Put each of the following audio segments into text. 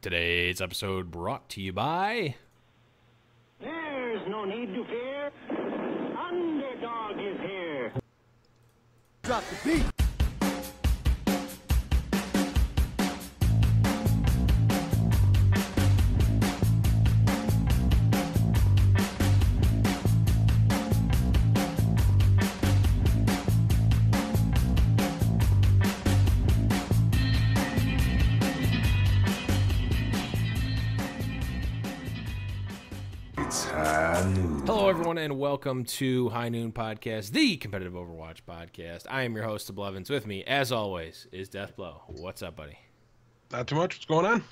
Today's episode brought to you by... There's no need to fear. Underdog is here. Drop the beat. Hello, everyone, and welcome to High Noon Podcast, the competitive Overwatch podcast. I am your host, Blevins. With me, as always, is Deathblow. What's up, buddy? Not too much. What's going on?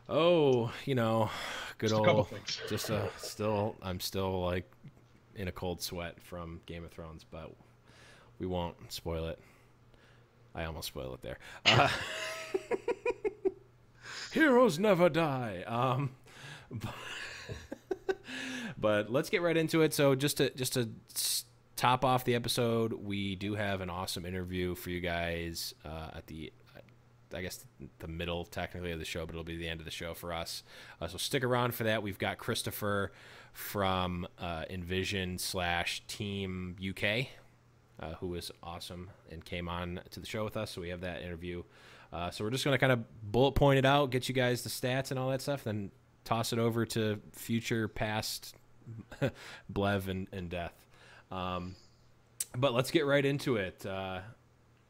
Oh, you know, good Just a old. couple things. Just I'm still like in a cold sweat from Game of Thrones, but we won't spoil it. I almost spoiled it there. Heroes never die. But let's get right into it. So just to top off the episode, we do have an awesome interview for you guys at the, I guess, the middle technically of the show, but it'll be the end of the show for us. So stick around for that. We've got ChrisTFer from Envision / Team UK, who was awesome and came on to the show with us. So we have that interview. So we're just going to kind of bullet point it out, get you guys the stats and all that stuff, then toss it over to future, past Blev and Death. But let's get right into it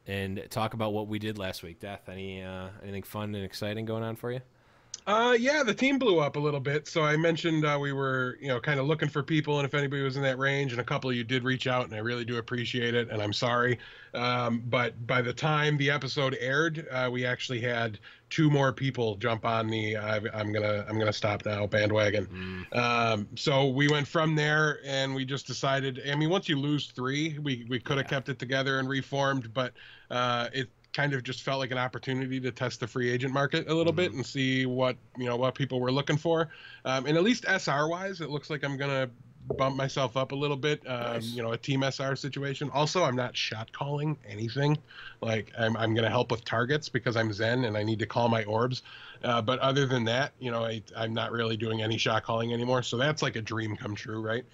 and talk about what we did last week. Death, anything fun and exciting going on for you? Yeah, the team blew up a little bit. So I mentioned we were, kind of looking for people, and if anybody was in that range, and a couple of you did reach out, and I really do appreciate it, and I'm sorry. But by the time the episode aired, we actually had 2 more people jump on the I'm gonna stop now bandwagon. So we went from there, and we just decided. I mean, once you lose 3, we could have kept it together and reformed, but it kind of just felt like an opportunity to test the free agent market a little bit and see what people were looking for. And at least SR wise, it looks like I'm gonna bump myself up a little bit. Nice. A team SR situation. Also, I'm not shot calling anything. Like I'm gonna help with targets because I'm Zen and I need to call my orbs. But other than that, I'm not really doing any shot calling anymore. So that's like a dream come true, right?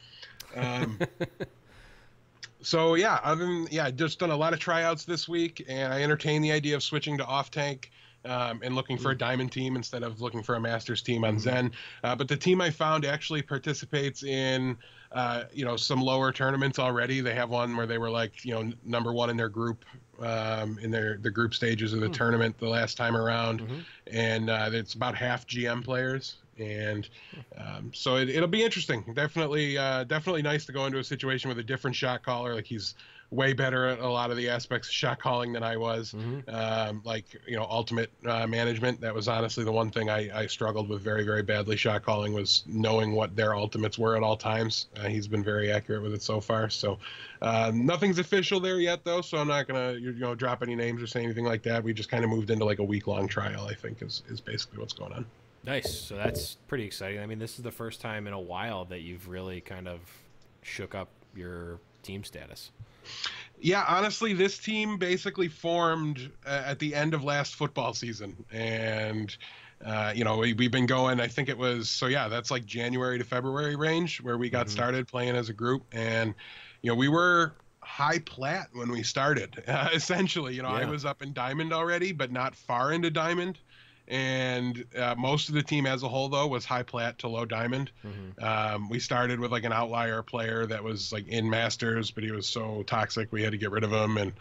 So yeah, just done a lot of tryouts this week, and I entertained the idea of switching to off tank and looking for a diamond team instead of looking for a masters team on Zen. But the team I found actually participates in some lower tournaments already. They have one where they were like number 1 in their group in the group stages of the tournament the last time around, and it's about half GM players. And so it'll be interesting. Definitely nice to go into a situation with a different shot caller. Like, he's way better at a lot of the aspects of shot calling than I was. Ultimate management. That was honestly the one thing I struggled with very, very badly. Shot calling was knowing what their ultimates were at all times. He's been very accurate with it so far. So nothing's official there yet, though. So I'm not gonna drop any names or say anything like that. We just kind of moved into like a week-long trial, I think, is basically what's going on. Nice. So that's pretty exciting. I mean, this is the first time in a while that you've really kind of shook up your team status. Yeah, honestly, this team basically formed at the end of last football season. And, we've been going, I think it was, that's like January to February range where we got started playing as a group. And, we were high plat when we started, essentially. I was up in diamond already, but not far into diamond. And most of the team as a whole, though, was high plat to low diamond. We started with like an outlier player that was like in masters, but he was so toxic we had to get rid of him, and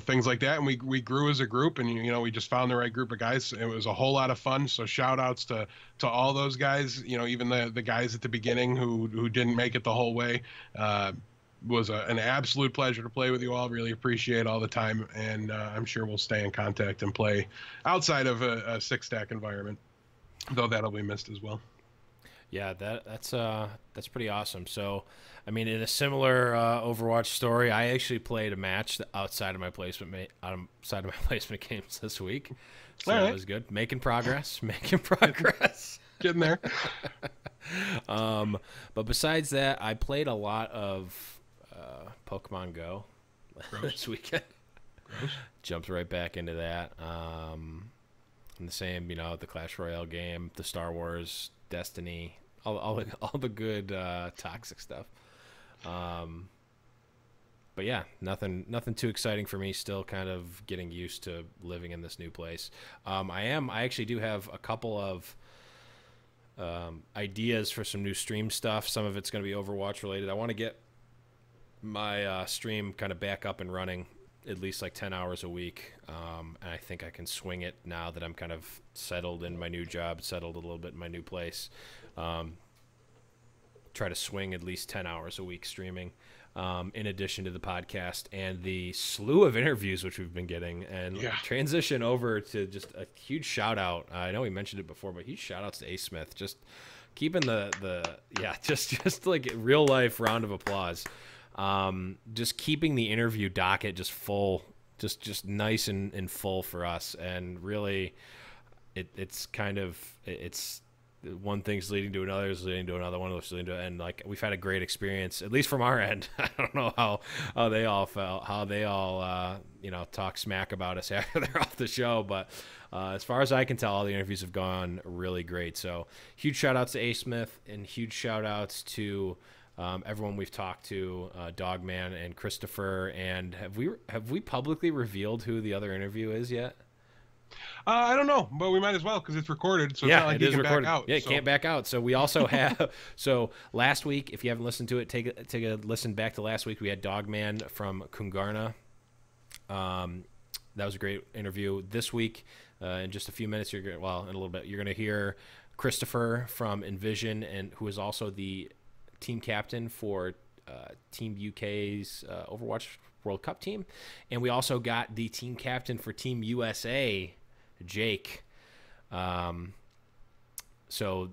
things like that. And we grew as a group, and we just found the right group of guys. It was a whole lot of fun. So shout outs to all those guys. Even the guys at the beginning who didn't make it the whole way. Was an absolute pleasure to play with you all. Really appreciate all the time, and I'm sure we'll stay in contact and play outside of a 6-stack environment, though that'll be missed as well. Yeah, that's pretty awesome. So, I mean, in a similar Overwatch story, I actually played a match outside of my placement games this week, so that was good. Making progress. Getting there. But besides that, I played a lot of Pokemon Go this weekend. Jumped right back into that. And the same, the Clash Royale game, the Star Wars, Destiny, all the good toxic stuff. But yeah, nothing too exciting for me. Still kind of getting used to living in this new place. I actually do have a couple of ideas for some new stream stuff. Some of it's going to be Overwatch related. I want to get my stream kind of back up and running at least like 10 hours a week. And I think I can swing it now that I'm kind of settled in my new job, settled a little bit in my new place. Try to swing at least 10 hours a week streaming, in addition to the podcast and the slew of interviews which we've been getting, and transition over to just a huge shout out. I know we mentioned it before, but huge shout outs to A. Smith. Just keeping just like real life round of applause. Just keeping the interview docket just full, just nice and full for us. And really it's one thing's leading to another, is leading to another one, is leading to, and like we've had a great experience, at least from our end. I don't know how they all felt, how they all talk smack about us after they're off the show, but as far as I can tell, all the interviews have gone really great. So huge shout outs to A. Smith, and huge shout outs to everyone we've talked to, Dogman and ChrisTFer. And have we publicly revealed who the other interview is yet? I don't know, but we might as well, because it's recorded, so it's not like you can back out. Yeah, you can't back out. So we also have so last week, if you haven't listened to it, take a listen back to last week. We had Dogman from Kungarna. That was a great interview. This week, in just a few minutes, in a little bit, you're going to hear ChrisTFer from Envision, and who is also the team captain for Team UK's Overwatch World Cup team. And we also got the team captain for Team USA, Jake. So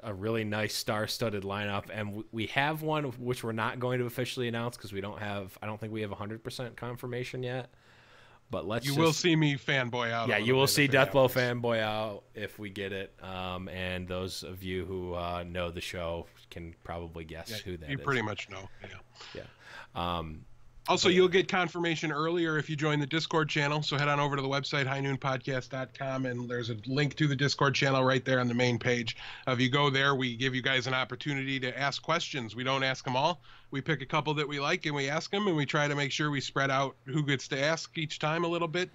a really nice star-studded lineup, and we have one which we're not going to officially announce because I don't think we have 100% confirmation yet. But you will see me fanboy out. Yeah, you will see Deathblow fanboy out if we get it. And those of you who know the show can probably guess who that is. You pretty much know. Yeah. Also, you'll get confirmation earlier if you join the Discord channel. So head on over to the website, highnoonpodcast.com, and there's a link to the Discord channel right there on the main page. If you go there, we give you guys an opportunity to ask questions. We don't ask them all. We pick a couple that we like and we ask them, and we try to make sure we spread out who gets to ask each time a little bit,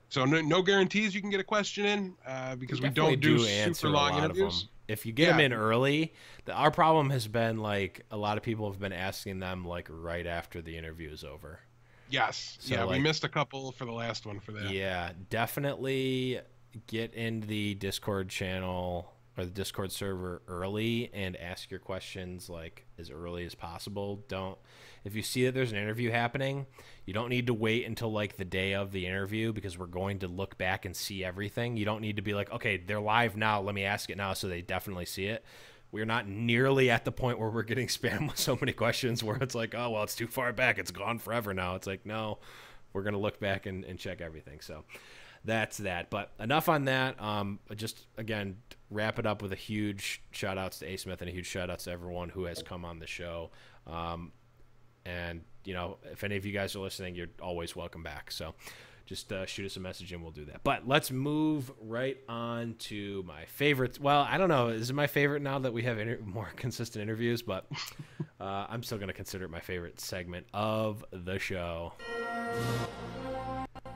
so no guarantees you can get a question in, because we don't do super long interviews. If you get them in early, our problem has been like a lot of people have been asking them like right after the interview is over. Yes. So we missed a couple for the last one for that. Yeah, definitely get in the Discord channel or the Discord server early and ask your questions like as early as possible. If you see that there's an interview happening, you don't need to wait until like the day of the interview, because we're going to look back and see everything. You don't need to be like, okay, they're live now, let me ask it now, so they definitely see it. We're not nearly at the point where we're getting spammed with so many questions where it's like, oh, well, it's too far back, it's gone forever now. It's like, no, we're going to look back and check everything. So that's that. But enough on that. Just, again, wrap it up with a huge shout-outs to A. Smith and a huge shout-outs to everyone who has come on the show. And, if any of you guys are listening, you're always welcome back. So just shoot us a message and we'll do that. But let's move right on to my favorite. Well, I don't know. Is it my favorite now that we have more consistent interviews? But I'm still going to consider it my favorite segment of the show.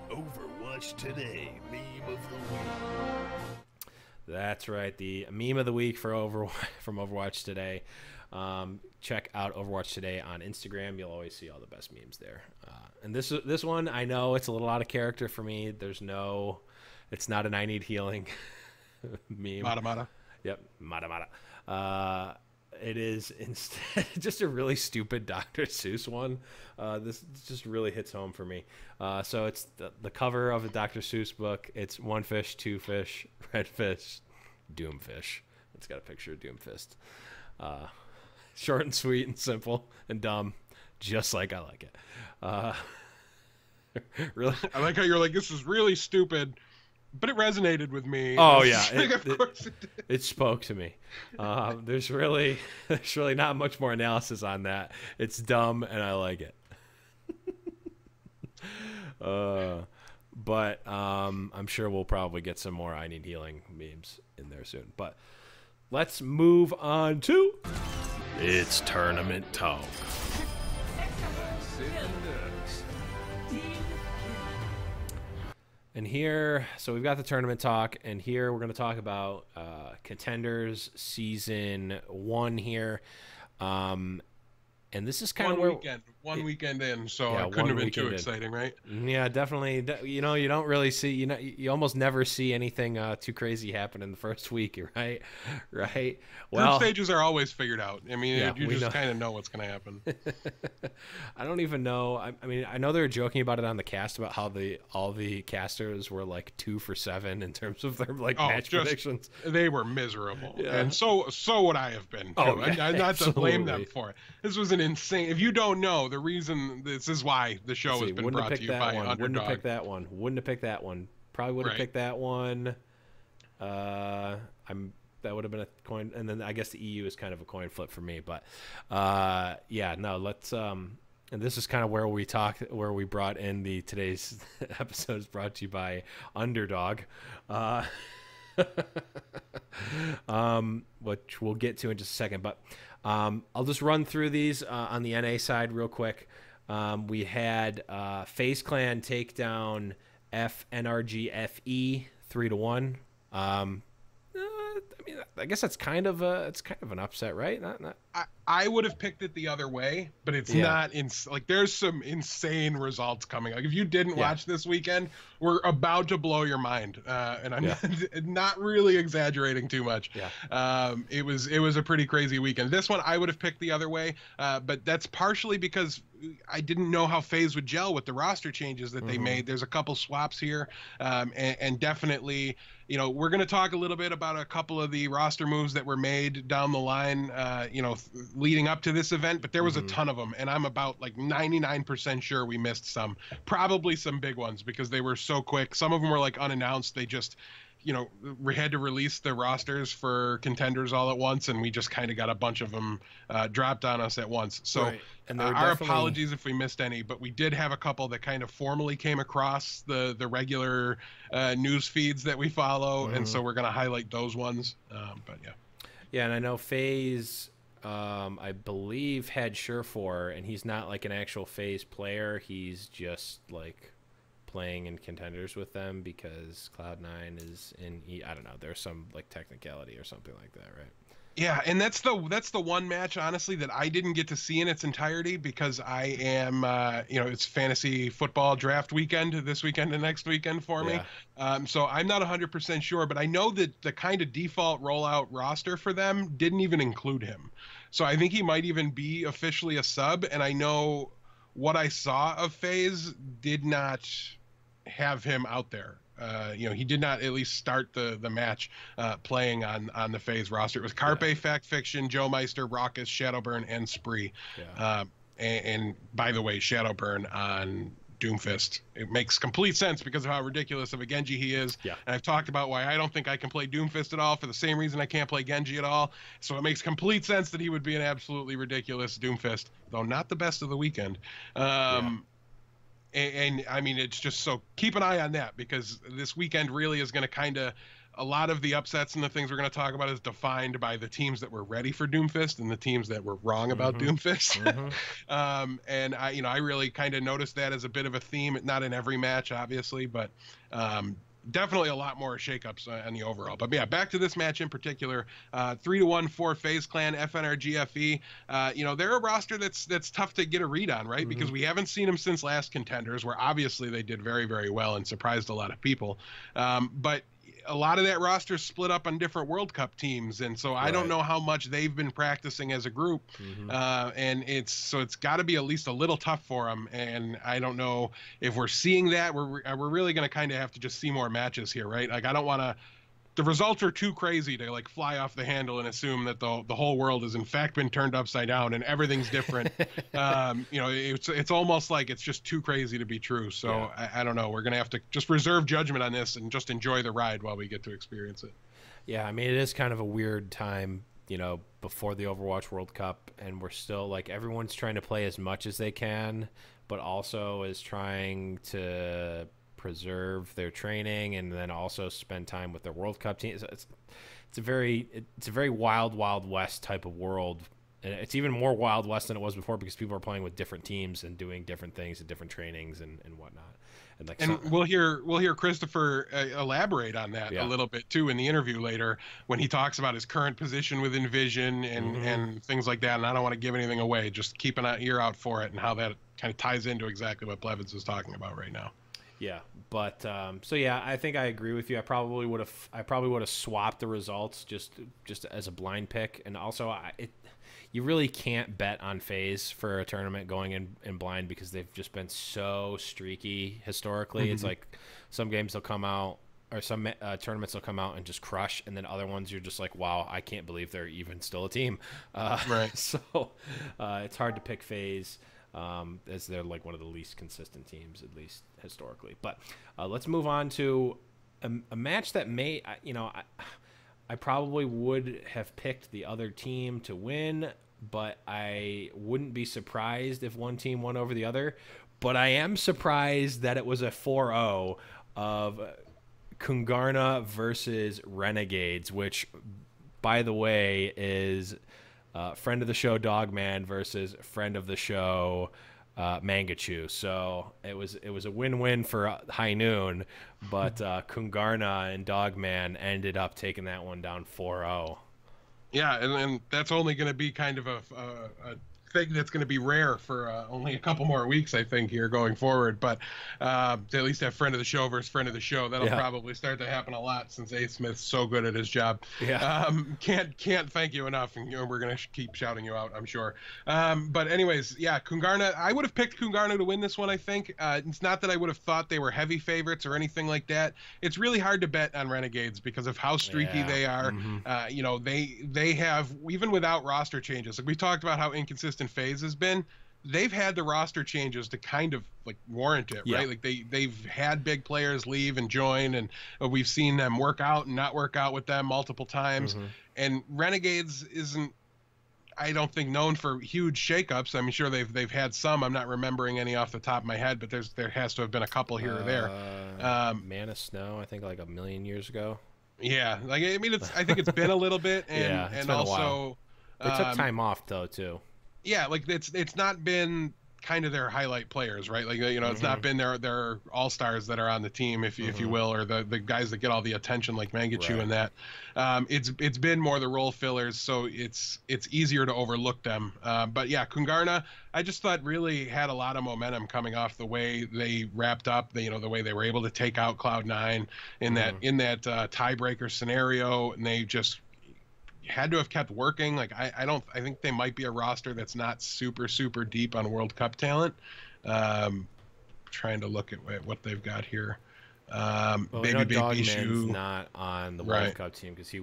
Overwatch Today, Meme of the Week. That's right. The Meme of the Week from Overwatch Today. Check out Overwatch Today on Instagram. You'll always see all the best memes there. And this one, I know it's a little out of character for me. It's not an I need healing meme. Mata. Yep, mata. It is instead just a really stupid Dr. Seuss one. This just really hits home for me. So it's the cover of a Dr. Seuss book. It's one fish, two fish, red fish, Doomfish. It's got a picture of Doomfist. Short and sweet and simple and dumb, just like I like it. Really, I like how you're like, this is really stupid, but it resonated with me. Oh yeah, of course it did. It spoke to me. There's really not much more analysis on that. It's dumb and I like it. But I'm sure we'll probably get some more I Need Healing memes in there soon. But let's move on to It's Tournament Talk. And here, so we've got the tournament talk, and here we're going to talk about Contenders Season 1 here. And this is kind of where one weekend in, so yeah, it couldn't have been too exciting, right? Yeah, definitely. You don't really see, you almost never see anything too crazy happen in the first week, right? Right. Well, group stages are always figured out. I mean, yeah, you just kind of know what's going to happen. I don't even know. I mean, I know they were joking about it on the cast about how all the casters were like 2 for 7 in terms of their match predictions. They were miserable, yeah. And so would I have been. Too. Oh, yeah, not to blame them for it. This was an insane. If you don't know, the reason this is why the show has been brought to you by Underdog. Wouldn't have picked that one. Wouldn't have picked that one. Probably would have picked that one. That would have been a coin, and then I guess the EU is kind of a coin flip for me. But yeah, no, let's. And this is kind of where we brought in today's episode is brought to you by Underdog. Which we'll get to in just a second, but I'll just run through these on the NA side real quick. We had FaZe Clan take down FNRGFE 3-1. I mean, I guess that's kind of an upset, right? Not. I would have picked it the other way, but it's not. There's some insane results coming. Like if you didn't watch this weekend, we're about to blow your mind, and I'm not really exaggerating too much. Yeah. It was a pretty crazy weekend. This one I would have picked the other way, but that's partially because I didn't know how FaZe would gel with the roster changes that they made. There's a couple swaps here, and definitely, we're going to talk a little bit about a couple of the roster moves that were made down the line, leading up to this event, but there was a ton of them, and I'm about 99% sure we missed some, probably some big ones because they were so quick. Some of them were unannounced. They just, we had to release the rosters for Contenders all at once, and we just kind of got a bunch of them dropped on us at once. So right. And our apologies if we missed any, but we did have a couple that kind of formally came across the regular news feeds that we follow, and so we're going to highlight those ones. But yeah. Yeah, and I know FaZe, I believe, had Surefor, and he's not an actual FaZe player. He's just playing in Contenders with them because Cloud9 is in. I don't know. There's some technicality or something like that, right? Yeah, and that's the one match, honestly, that I didn't get to see in its entirety because I am, it's fantasy football draft weekend this weekend and next weekend for me. So I'm not 100% sure, but I know that the kind of default rollout roster for them didn't even include him. So I think he might even be officially a sub, and I know what I saw of FaZe did not have him out there. He did not at least start the match playing on the FaZe roster. It was Carpe, Fact Fiction, Joe Meister, Raucus, Shadowburn, and Spree. Yeah. And by the way, Shadowburn on Doomfist, it makes complete sense because of how ridiculous of a Genji he is. Yeah. And I've talked about why I don't think I can play Doomfist at all for the same reason I can't play Genji at all. So it makes complete sense that he would be an absolutely ridiculous Doomfist, though not the best of the weekend. And I mean, it's just so keep an eye on that because this weekend really is going to kind of a lot of the upsets and the things we're going to talk about is defined by the teams that were ready for Doomfist and the teams that were wrong about Doomfist. And I really kind of noticed that as a bit of a theme, not in every match, obviously, but definitely a lot more shakeups on the overall. But yeah, back to this match in particular, 3-1 for FaZe Clan, FNRGFE. They're a roster that's tough to get a read on, right? Because we haven't seen them since last Contenders, where obviously they did very, very well and surprised a lot of people. But a lot of that roster split up on different World Cup teams, and so I don't know how much they've been practicing as a group, and it's got to be at least a little tough for them. And I don't know if we're seeing that. We're really going to kind of have to just see more matches here, right? I don't want to. The results are too crazy to fly off the handle and assume that the whole world has in fact been turned upside down and everything's different. It's almost like it's just too crazy to be true. So I don't know. We're gonna have to just reserve judgment on this and just enjoy the ride while we get to experience it. Yeah, I mean it is kind of a weird time, before the Overwatch World Cup, and we're still everyone's trying to play as much as they can, but also is trying to preserve their training and then also spend time with their World Cup team. It's a very wild west type of world, and it's even more Wild West than it was before because people are playing with different teams and doing different things and different trainings and whatnot. And we'll hear ChrisTFer elaborate on that a little bit too in the interview later when he talks about his current position with Envision and things like that. And I don't want to give anything away. Just keep an ear out for it and how that kind of ties into exactly what Blevins is talking about right now. Yeah, but so yeah, I think I agree with you. I probably would have swapped the results just as a blind pick, and also you really can't bet on FaZe for a tournament going in blind because they've just been so streaky historically. It's like some games they'll come out, or some tournaments they'll come out and just crush, and then other ones you're just like, wow, I can't believe they're even still a team. Right. So it's hard to pick FaZe as they're like one of the least consistent teams, at least historically. But let's move on to a match that may, I probably would have picked the other team to win, but I wouldn't be surprised if one team won over the other. But I am surprised that it was a 4-0 of Kungarna versus Renegades, which, by the way, is friend of the show Dogman versus friend of the show Mangachu. So it was a win-win for High Noon, but Kungarna and Dogman ended up taking that one down 4-0. Yeah, and that's only going to be kind of a thing that's going to be rare for only a couple more weeks, I think, here going forward. But to at least have friend of the show versus friend of the show, that'll probably start to happen a lot since A. Smith's so good at his job. Yeah. Can't thank you enough, and we're going to keep shouting you out, I'm sure. But anyways, yeah, Kungarna, I would have picked Kungarna to win this one, I think. It's not that I would have thought they were heavy favorites or anything like that. It's really hard to bet on Renegades because of how streaky they are. They have, even without roster changes, like we talked about how inconsistent FaZe has been, they've had the roster changes to kind of like warrant it, right? Like they've had big players leave and join, and we've seen them work out and not work out with them multiple times. And Renegades isn't, I don't think, known for huge shakeups. I'm sure they've had some. I'm not remembering any off the top of my head, but there has to have been a couple here or there. Man of Snow, I think like a million years ago. Yeah, like I mean, I think it's been a little bit, and it's and been also a while. They took time off though too. Yeah, like it's not been kind of their highlight players, right? Like it's not been their all-stars that are on the team, if you will, or the guys that get all the attention like Mangachu and that. It's been more the role fillers, so it's easier to overlook them. But yeah, Kungarna, I just thought really had a lot of momentum coming off the way they wrapped up, the way they were able to take out Cloud9 in that tiebreaker scenario, and they just had to have kept working. Like I think they might be a roster that's not super deep on World Cup talent. Trying to look at what they've got here. Baby Dogman's not on the World Cup team because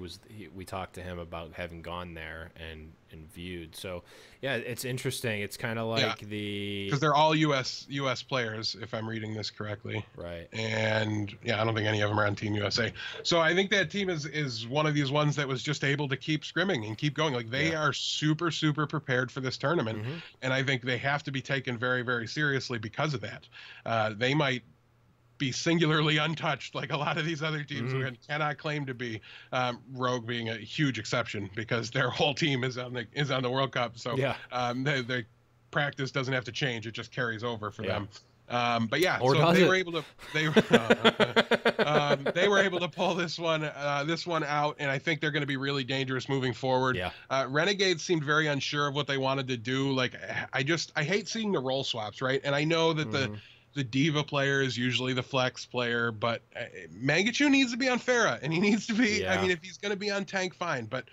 we talked to him about having gone there and viewed. So yeah, it's interesting. It's kind of like because they're all US players, if I'm reading this correctly. Right. And yeah, I don't think any of them are on Team USA. So I think that team is one of these ones that was just able to keep scrimming and keep going. Like they are super prepared for this tournament, and I think they have to be taken very seriously because of that. They might be singularly untouched like a lot of these other teams who cannot claim to be, Rogue being a huge exception because their whole team is on the World Cup. So the practice doesn't have to change; it just carries over for them. But yeah, or so they were able to they were able to pull this one out, and I think they're going to be really dangerous moving forward. Renegades seemed very unsure of what they wanted to do. Like I hate seeing the role swaps, right? And I know that the diva player is usually the flex player, but Mangachu needs to be on Pharah, and he needs to be. I mean, if he's going to be on tank, fine, but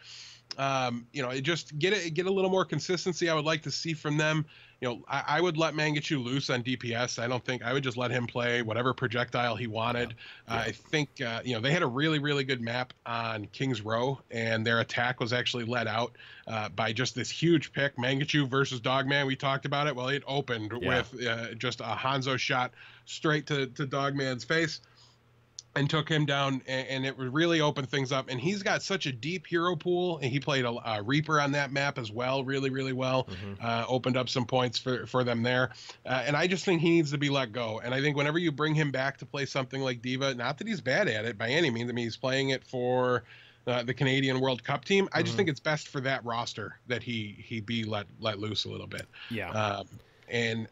just get a little more consistency. I would like to see from them. I would let Mangachu loose on DPS. I would just let him play whatever projectile he wanted. I think they had a really good map on King's Row, and their attack was actually led out by just this huge pick, Mangachu versus Dogman. We talked about it. Well, it opened with just a Hanzo shot straight to Dogman's face. and took him down, and it would really open things up. And he's got such a deep hero pool, and he played a Reaper on that map as well, really, really well. Opened up some points for them there. And I just think he needs to be let go. And I think whenever you bring him back to play something like D.Va, not that he's bad at it by any means. I mean, he's playing it for the Canadian World Cup team. I just think it's best for that roster that he be let loose a little bit. Yeah. And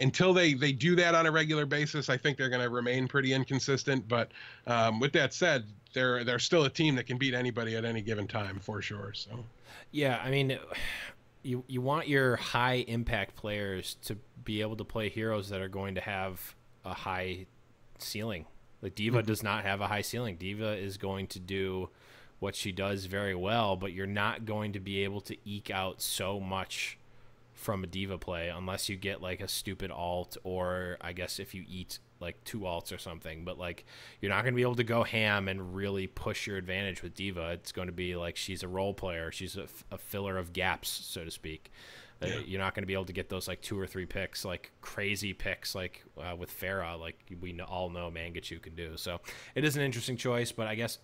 until they do that on a regular basis, I think they're going to remain pretty inconsistent. But with that said, they're still a team that can beat anybody at any given time for sure. So yeah, I mean, you want your high impact players to be able to play heroes that are going to have a high ceiling. Like D.Va does not have a high ceiling. D.Va is going to do what she does very well, but you're not going to be able to eke out so much from a D.Va play unless you get like a stupid alt, or I guess if you eat like 2 alts or something. But like, you're not going to be able to go ham and really push your advantage with D.Va. It's going to be like she's a role player. She's a filler of gaps, so to speak. You're not going to be able to get those like 2 or 3 picks, like crazy picks, like with Farah, like we all know Mangachu can do. So it is an interesting choice, but I guess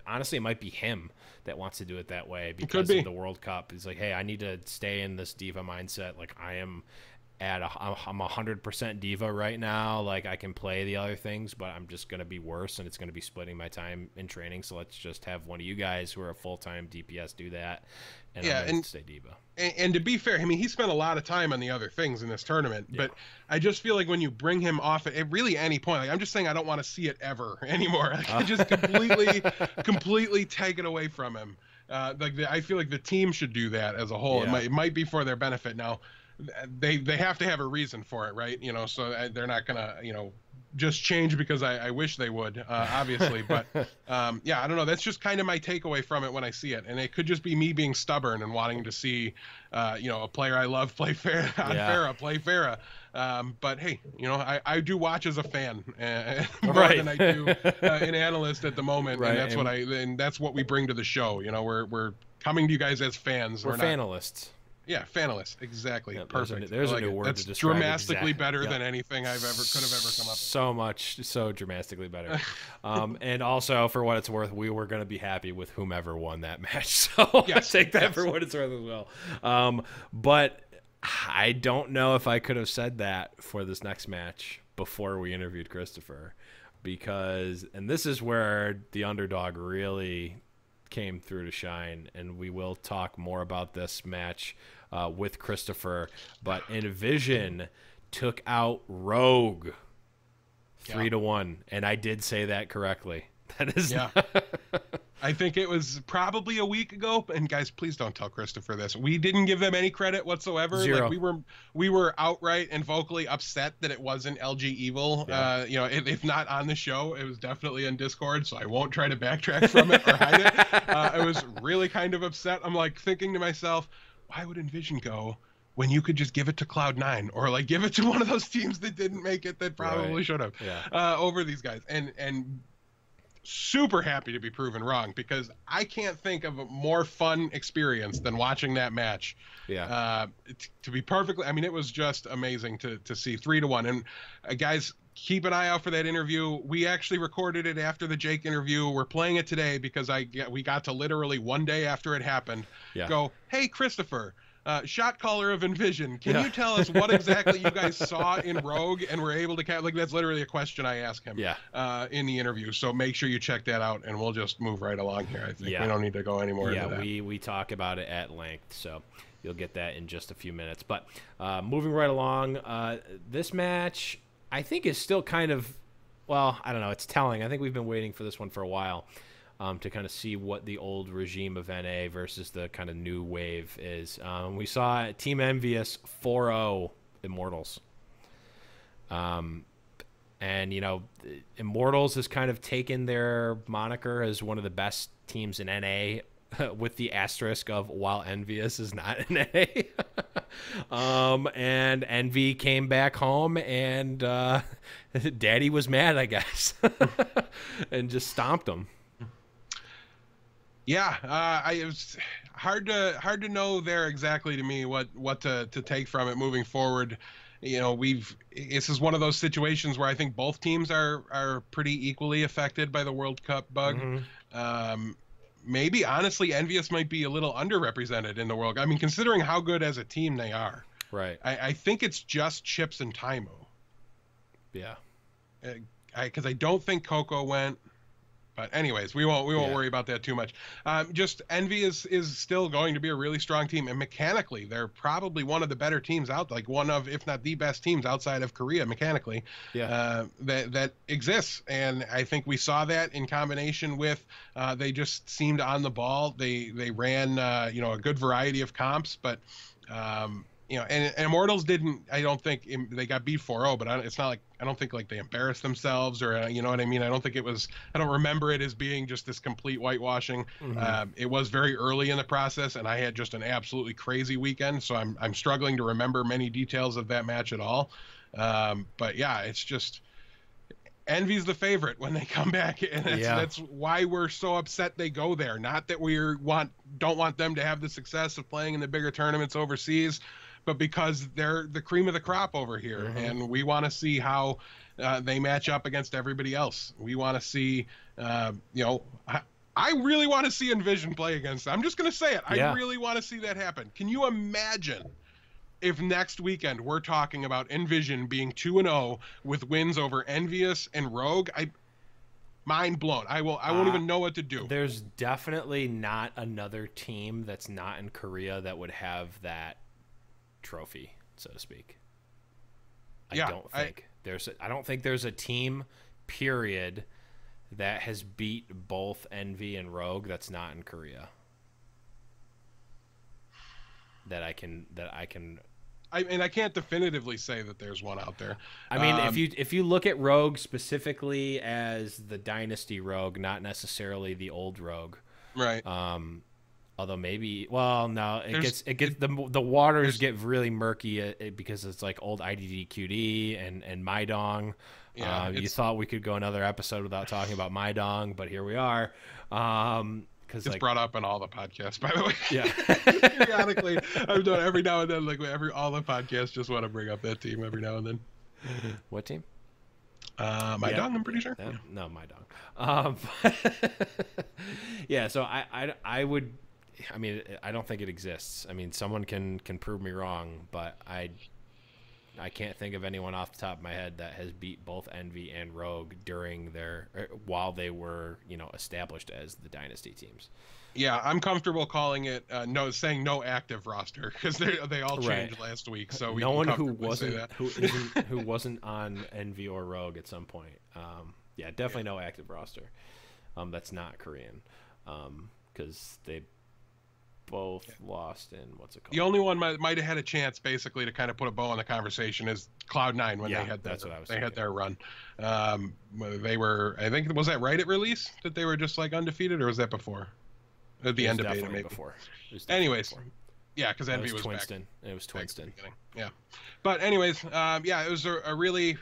honestly it might be him that wants to do it that way because of the World Cup. He's like, hey, I need to stay in this D.Va mindset. Like I'm 100% D.Va right now. Like I can play the other things, but I'm just going to be worse, and it's going to be splitting my time in training. So let's just have one of you guys who are a full-time DPS do that. And I'm going to stay D.Va. And to be fair, I mean, he spent a lot of time on the other things in this tournament, but I just feel like when you bring him off at really any point, like I'm just saying, I don't want to see it ever anymore. Like, I just completely take it away from him. I feel like the team should do that as a whole. It might be for their benefit. Now, they have to have a reason for it, right? You know, so they're not gonna, just change because I wish they would, obviously. But yeah, I don't know. That's just kind of my takeaway from it when I see it, and it could just be me being stubborn and wanting to see, a player I love play Farah, play Farah. But hey, I do watch as a fan more than I do an analyst at the moment, right. And that's what we bring to the show. We're coming to you guys as fans. We're fanalists. Yeah, fanalist, exactly. Yeah, perfect. There's a new word That's to describe dramatically better than anything could have ever come up with. So dramatically better. And also, for what it's worth, we were going to be happy with whomever won that match. So yes, take that for what it's worth as well. But I don't know if I could have said that for this next match before we interviewed ChrisTFer, and this is where the Underdog really came through to shine, and we will talk more about this match with ChrisTFer. But Envision took out Rogue 3-1, and I did say that correcely. That is I think it was probably a week ago. And guys, please don't tell ChrisTFer this. We didn't give them any credit whatsoever. Zero. Like we were outright and vocally upset that it wasn't LG Evil. Yeah. If not on the show, it was definitely in Discord. So I won't try to backtrack from it or hide it. I was really kind of upset. I'm like thinking to myself, why would Envision go when you could just give it to Cloud9 or like give it to one of those teams that didn't make it that probably should have over these guys? And super happy to be proven wrong, because I can't think of a more fun experience than watching that match. To be perfectly, I mean, it was just amazing to see 3-1. And guys, keep an eye out for that interview. We actually recorded it after the Jake interview. We're playing it today because we got to literally one day after it happened go, hey, ChrisTFer, shotcaller of Envision, can you tell us what exactly you guys saw in Rogue and were able to like, that's literally a question I asked him in the interview. So make sure you check that out, and we'll just move right along here. I think we don't need to go any more into that. We talk about it at length, so you'll get that in just a few minutes. But moving right along, this match I think is still kind of, well, I don't know, it's telling. I think we've been waiting for this one for a while. To kind of see what the old regime of NA versus the kind of new wave is. We saw Team Envious 4-0 Immortals. And, Immortals has kind of taken their moniker as one of the best teams in NA, with the asterisk of while Envious is not in NA. And Envy came back home, and Daddy was mad, I guess, and just stomped them. Yeah, it was hard to know there exactly to me what to take from it moving forward. this is one of those situations where I think both teams are pretty equally affected by the World Cup bug. Maybe honestly, Envious might be a little underrepresented in the world. I mean, considering how good as a team they are. Right. I think it's just Chips and Taimu. Yeah. Because I don't think Coco went. But anyways, we won't worry about that too much. Just Envy is still going to be a really strong team, and mechanically, they're probably one of the better teams out, like one of, if not the best teams outside of Korea mechanically. Yeah. That exists, and I think we saw that in combination with they just seemed on the ball. They ran a good variety of comps, but. And Immortals didn't. I don't think they got beat 4-0, but it's not like I don't think like they embarrassed themselves or you know what I mean. I don't think it was. I don't remember it as being just this complete whitewashing. It was very early in the process, and I had just an absolutely crazy weekend, so I'm struggling to remember many details of that match at all. But yeah, it's just Envy's the favorite when they come back, and that's why we're so upset they go there. Not that we don't want them to have the success of playing in the bigger tournaments overseas, but because they're the cream of the crop over here, and we want to see how they match up against everybody else. We want to see, I really want to see Envision play against them. I'm just going to say it. I really want to see that happen. Can you imagine if next weekend we're talking about Envision being 2-0 with wins over Envious and Rogue? Mind blown. I won't even know what to do. There's definitely not another team that's not in Korea that would have that trophy, so to speak. I don't think there's a team period that has beat both Envy and Rogue that's not in Korea. I can't definitively say that there's one out there. I mean, if you look at Rogue specifically as the Dynasty Rogue, not necessarily the old Rogue, right? Although maybe, well, no, the waters get really murky because it's like old IDDQD and Maidong. Yeah, you thought we could go another episode without talking about Maidong, but here we are. It's brought up in all the podcasts, by the way. Yeah. Periodically, I've done every now and then, all the podcasts just want to bring up that team every now and then. What team? Maidong, I'm pretty sure. Yeah. No, Maidong. Yeah, so I would. I mean, I don't think it exists. I mean, someone can prove me wrong, but I can't think of anyone off the top of my head that has beat both Envy and Rogue while they were, established as the Dynasty teams. Yeah, I'm comfortable calling it saying no active roster because they all changed last week. So no one who wasn't on Envy or Rogue at some point. Definitely no active roster. That's not Korean, because they both lost in what's it called? The only one might have had a chance basically to kind of put a bow on the conversation is Cloud9 when they had their run. They were, I think, was that right at release that they were just like undefeated, or was that before? At the end of beta, maybe. Before. Anyways, before. Yeah, because Envy was Twinston. Back. It was Twinston. Yeah, but anyways, it was a really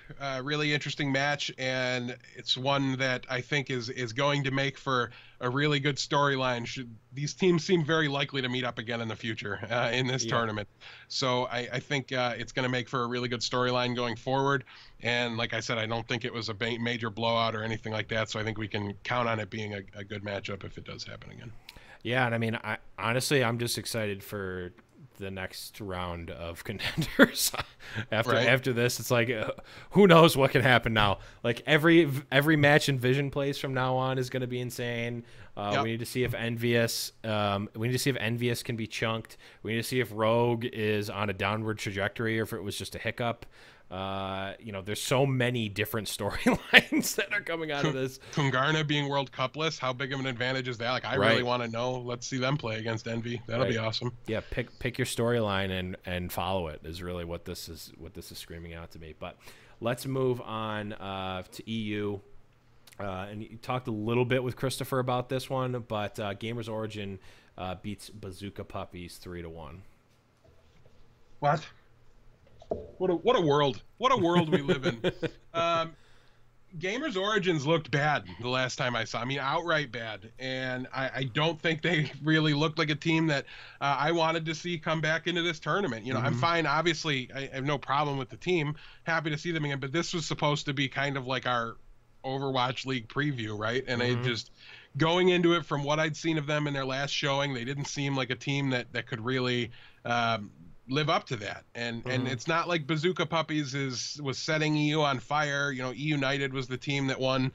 interesting match, and it's one that I think is going to make for a really good storyline. These teams seem very likely to meet up again in the future in this tournament, so I think it's going to make for a really good storyline going forward. And like I said, I don't think it was a major blowout or anything like that, so I think we can count on it being a good matchup if it does happen again. Yeah, and I mean, I'm just excited for the next round of Contenders. After this, it's like, who knows what can happen now? Like every match Envision plays from now on is going to be insane. We need to see if Envious can be chunked. We need to see if Rogue is on a downward trajectory or if it was just a hiccup. There's so many different storylines that are coming out of this. Kungarna being World Cupless, how big of an advantage is that? Like, I really want to know. Let's see them play against Envy. That'll be awesome. Yeah, pick your storyline and follow it is really what this is screaming out to me. But let's move on to EU. And you talked a little bit with ChrisTFer about this one, but Gamers Origin beats Bazooka Puppies 3-1. What? What a world we live in. Gamers Origins looked bad the last time I saw. I mean, outright bad. And I don't think they really looked like a team that I wanted to see come back into this tournament. You know, I'm fine. Obviously, I have no problem with the team. Happy to see them again. But this was supposed to be kind of like our Overwatch League preview, right? And I just going into it from what I'd seen of them in their last showing, they didn't seem like a team that could really live up to that. And it's not like Bazooka Puppies was setting EU on fire. You know, E United was the team that won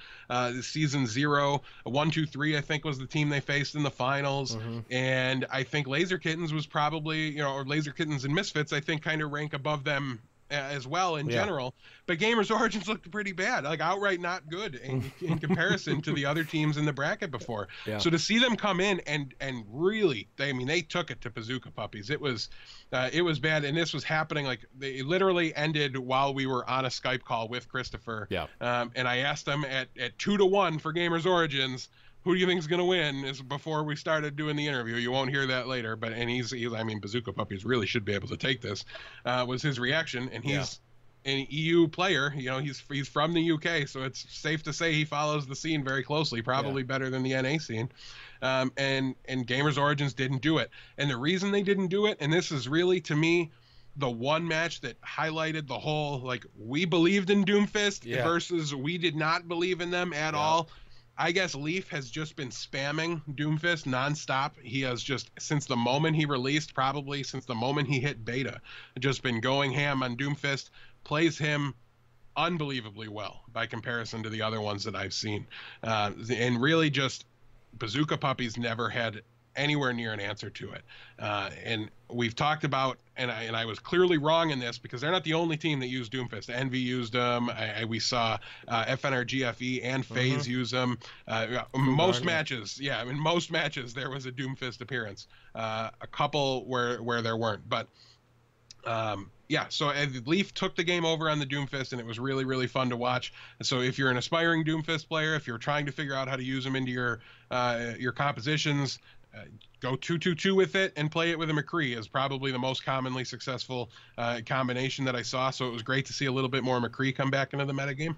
season 0. 1, 2, 3, I think, was the team they faced in the finals. And I think Laser Kittens was probably, you know, or Laser Kittens and Misfits, I think, kind of rank above them as well in general. But Gamers Origins looked pretty bad, like outright not good in comparison to the other teams in the bracket before. So to see them come in and really, they took it to Bazooka Puppies. It was bad, and this was happening, like, they literally ended while we were on a Skype call with ChrisTFer. And I asked them at 2-1 for Gamers Origins, who do you think is going to win, is before we started doing the interview. You won't hear that later, but he's I mean, Bazooka Puppies really should be able to take this, was his reaction. And he's an EU player, you know, he's from the UK, so it's safe to say he follows the scene very closely, probably better than the NA scene. And Gamers Origins didn't do it. And the reason they didn't do it, and this is really, to me, the one match that highlighted the whole, like, we believed in Doomfist versus we did not believe in them at all. I guess Leaf has just been spamming Doomfist nonstop. He has just, since the moment he released, probably since the moment he hit beta, just been going ham on Doomfist. Plays him unbelievably well by comparison to the other ones that I've seen. And really just Bazooka Puppies never had anywhere near an answer to it. And we've talked about, and I was clearly wrong in this, because they're not the only team that used Doomfist. Envy used them. We saw FNRGFE and FaZe use them. Most matches, in most matches there was a Doomfist appearance. A couple where there weren't, but so Leaf took the game over on the Doomfist, and it was really, really fun to watch. So if you're an aspiring Doomfist player, if you're trying to figure out how to use them into your compositions, go 2-2-2 with it and play it with a McCree is probably the most commonly successful combination that I saw. So it was great to see a little bit more McCree come back into the metagame.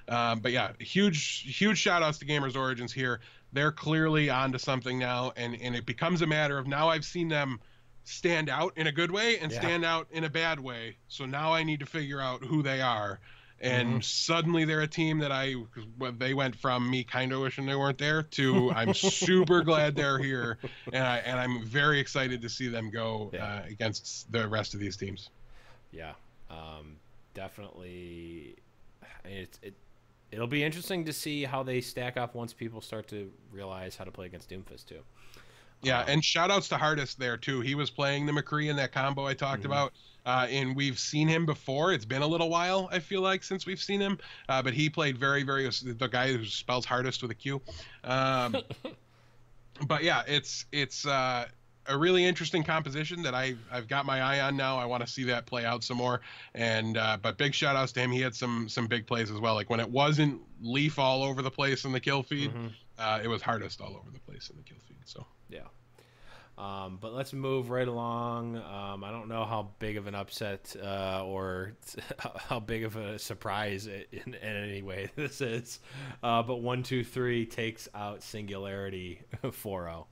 But yeah, huge shout outs to Gamers Origins here. They're clearly onto something now, and it becomes a matter of, now I've seen them stand out in a good way and stand out in a bad way. So now I need to figure out who they are. And suddenly they're a team that they went from me kind of wishing they weren't there to I'm super glad they're here. And I'm very excited to see them go against the rest of these teams. Definitely. It'll be interesting to see how they stack up once people start to realize how to play against Doomfist too. And shout outs to Hardest there too. He was playing the McCree in that combo I talked about. And we've seen him before. It's been a little while, I feel like, since we've seen him. But he played very, very, the guy who spells Hardest with a Q. But yeah, it's a really interesting composition that I've got my eye on now. I want to see that play out some more. And but big shout outs to him. He had some big plays as well. Like when it wasn't Leaf all over the place in the kill feed, it was Hardest all over the place in the kill feed. So but let's move right along. I don't know how big of an upset or how big of a surprise in any way this is, but 1, 2, 3 takes out Singularity 4-0.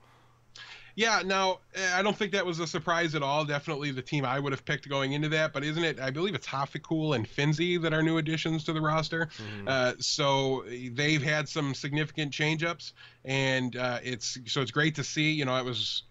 Yeah, now, I don't think that was a surprise at all. Definitely the team I would have picked going into that. But isn't it, I believe it's Hafikul and Finzi that are new additions to the roster. So they've had some significant change-ups. And it's great to see. You know, it was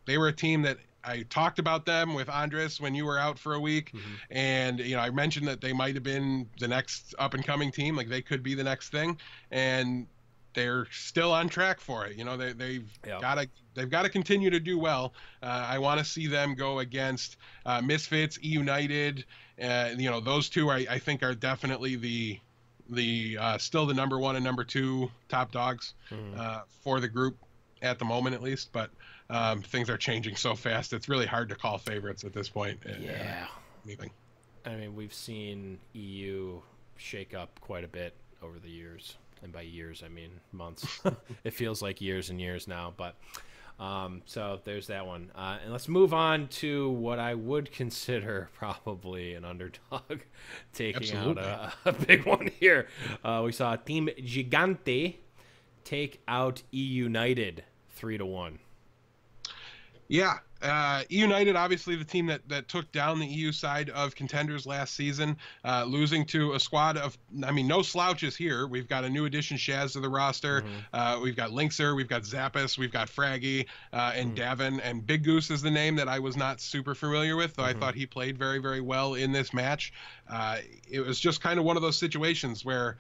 they were a team that I talked about them with Andres when you were out for a week. And, you know, I mentioned that they might have been the next up-and-coming team. Like, they could be the next thing. And they're still on track for it. You know, they've got to continue to do well. I want to see them go against Misfits, E United. You know, those two I think are definitely the still the number 1 and number 2 top dogs for the group at the moment, at least. But things are changing so fast; it's really hard to call favorites at this point. Anything. I mean, we've seen EU shake up quite a bit over the years. And by years, I mean months. It feels like years and years now. But So there's that one. And let's move on to what I would consider probably an underdog taking out a big one here. We saw Team Gigante take out E United 3-1. Yeah. United, obviously the team that took down the EU side of Contenders last season, losing to a squad of, no slouches here. We've got a new addition, Shaz, to the roster. We've got Linkser, we've got Zappis, we've got Fraggy, and Davin, and Big Goose is the name that I was not super familiar with, though I thought he played very, very well in this match. It was just kind of one of those situations where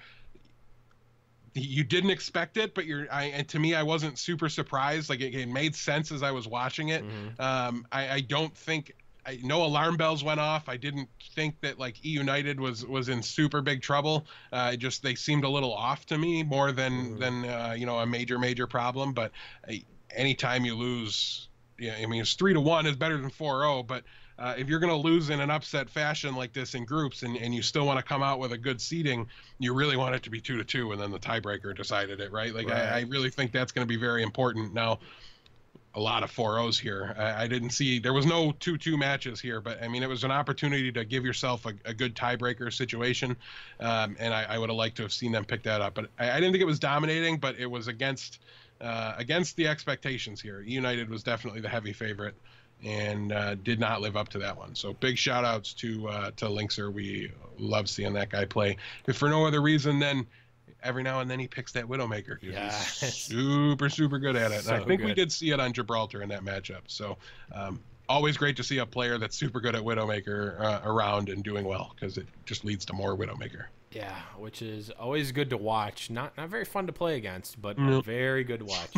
you didn't expect it, but and to me, I wasn't super surprised. Like it made sense as I was watching it. I don't think no alarm bells went off. I didn't think that like E United was in super big trouble. They seemed a little off to me more than a major problem. But anytime you lose, it's 3-1 is better than 4-0, but if you're going to lose in an upset fashion like this in groups and you still want to come out with a good seeding, you really want it to be 2-2, and then the tiebreaker decided it, right? Like, I really think that's going to be very important. Now, a lot of 4-0s here. I didn't see, there was no 2-2 matches here, but it was an opportunity to give yourself a good tiebreaker situation, and I would have liked to have seen them pick that up. But I didn't think it was dominating, but it was against the expectations here. United was definitely the heavy favorite, and did not live up to that one. So big shout outs to Linkser. We love seeing that guy play. If for no other reason than every now and then he picks that Widowmaker. He's super good at it. So I think we did see it on Gibraltar in that matchup. So always great to see a player that's super good at Widowmaker around and doing well, because it just leads to more Widowmaker. Yeah, which is always good to watch. Not very fun to play against, but very good to watch.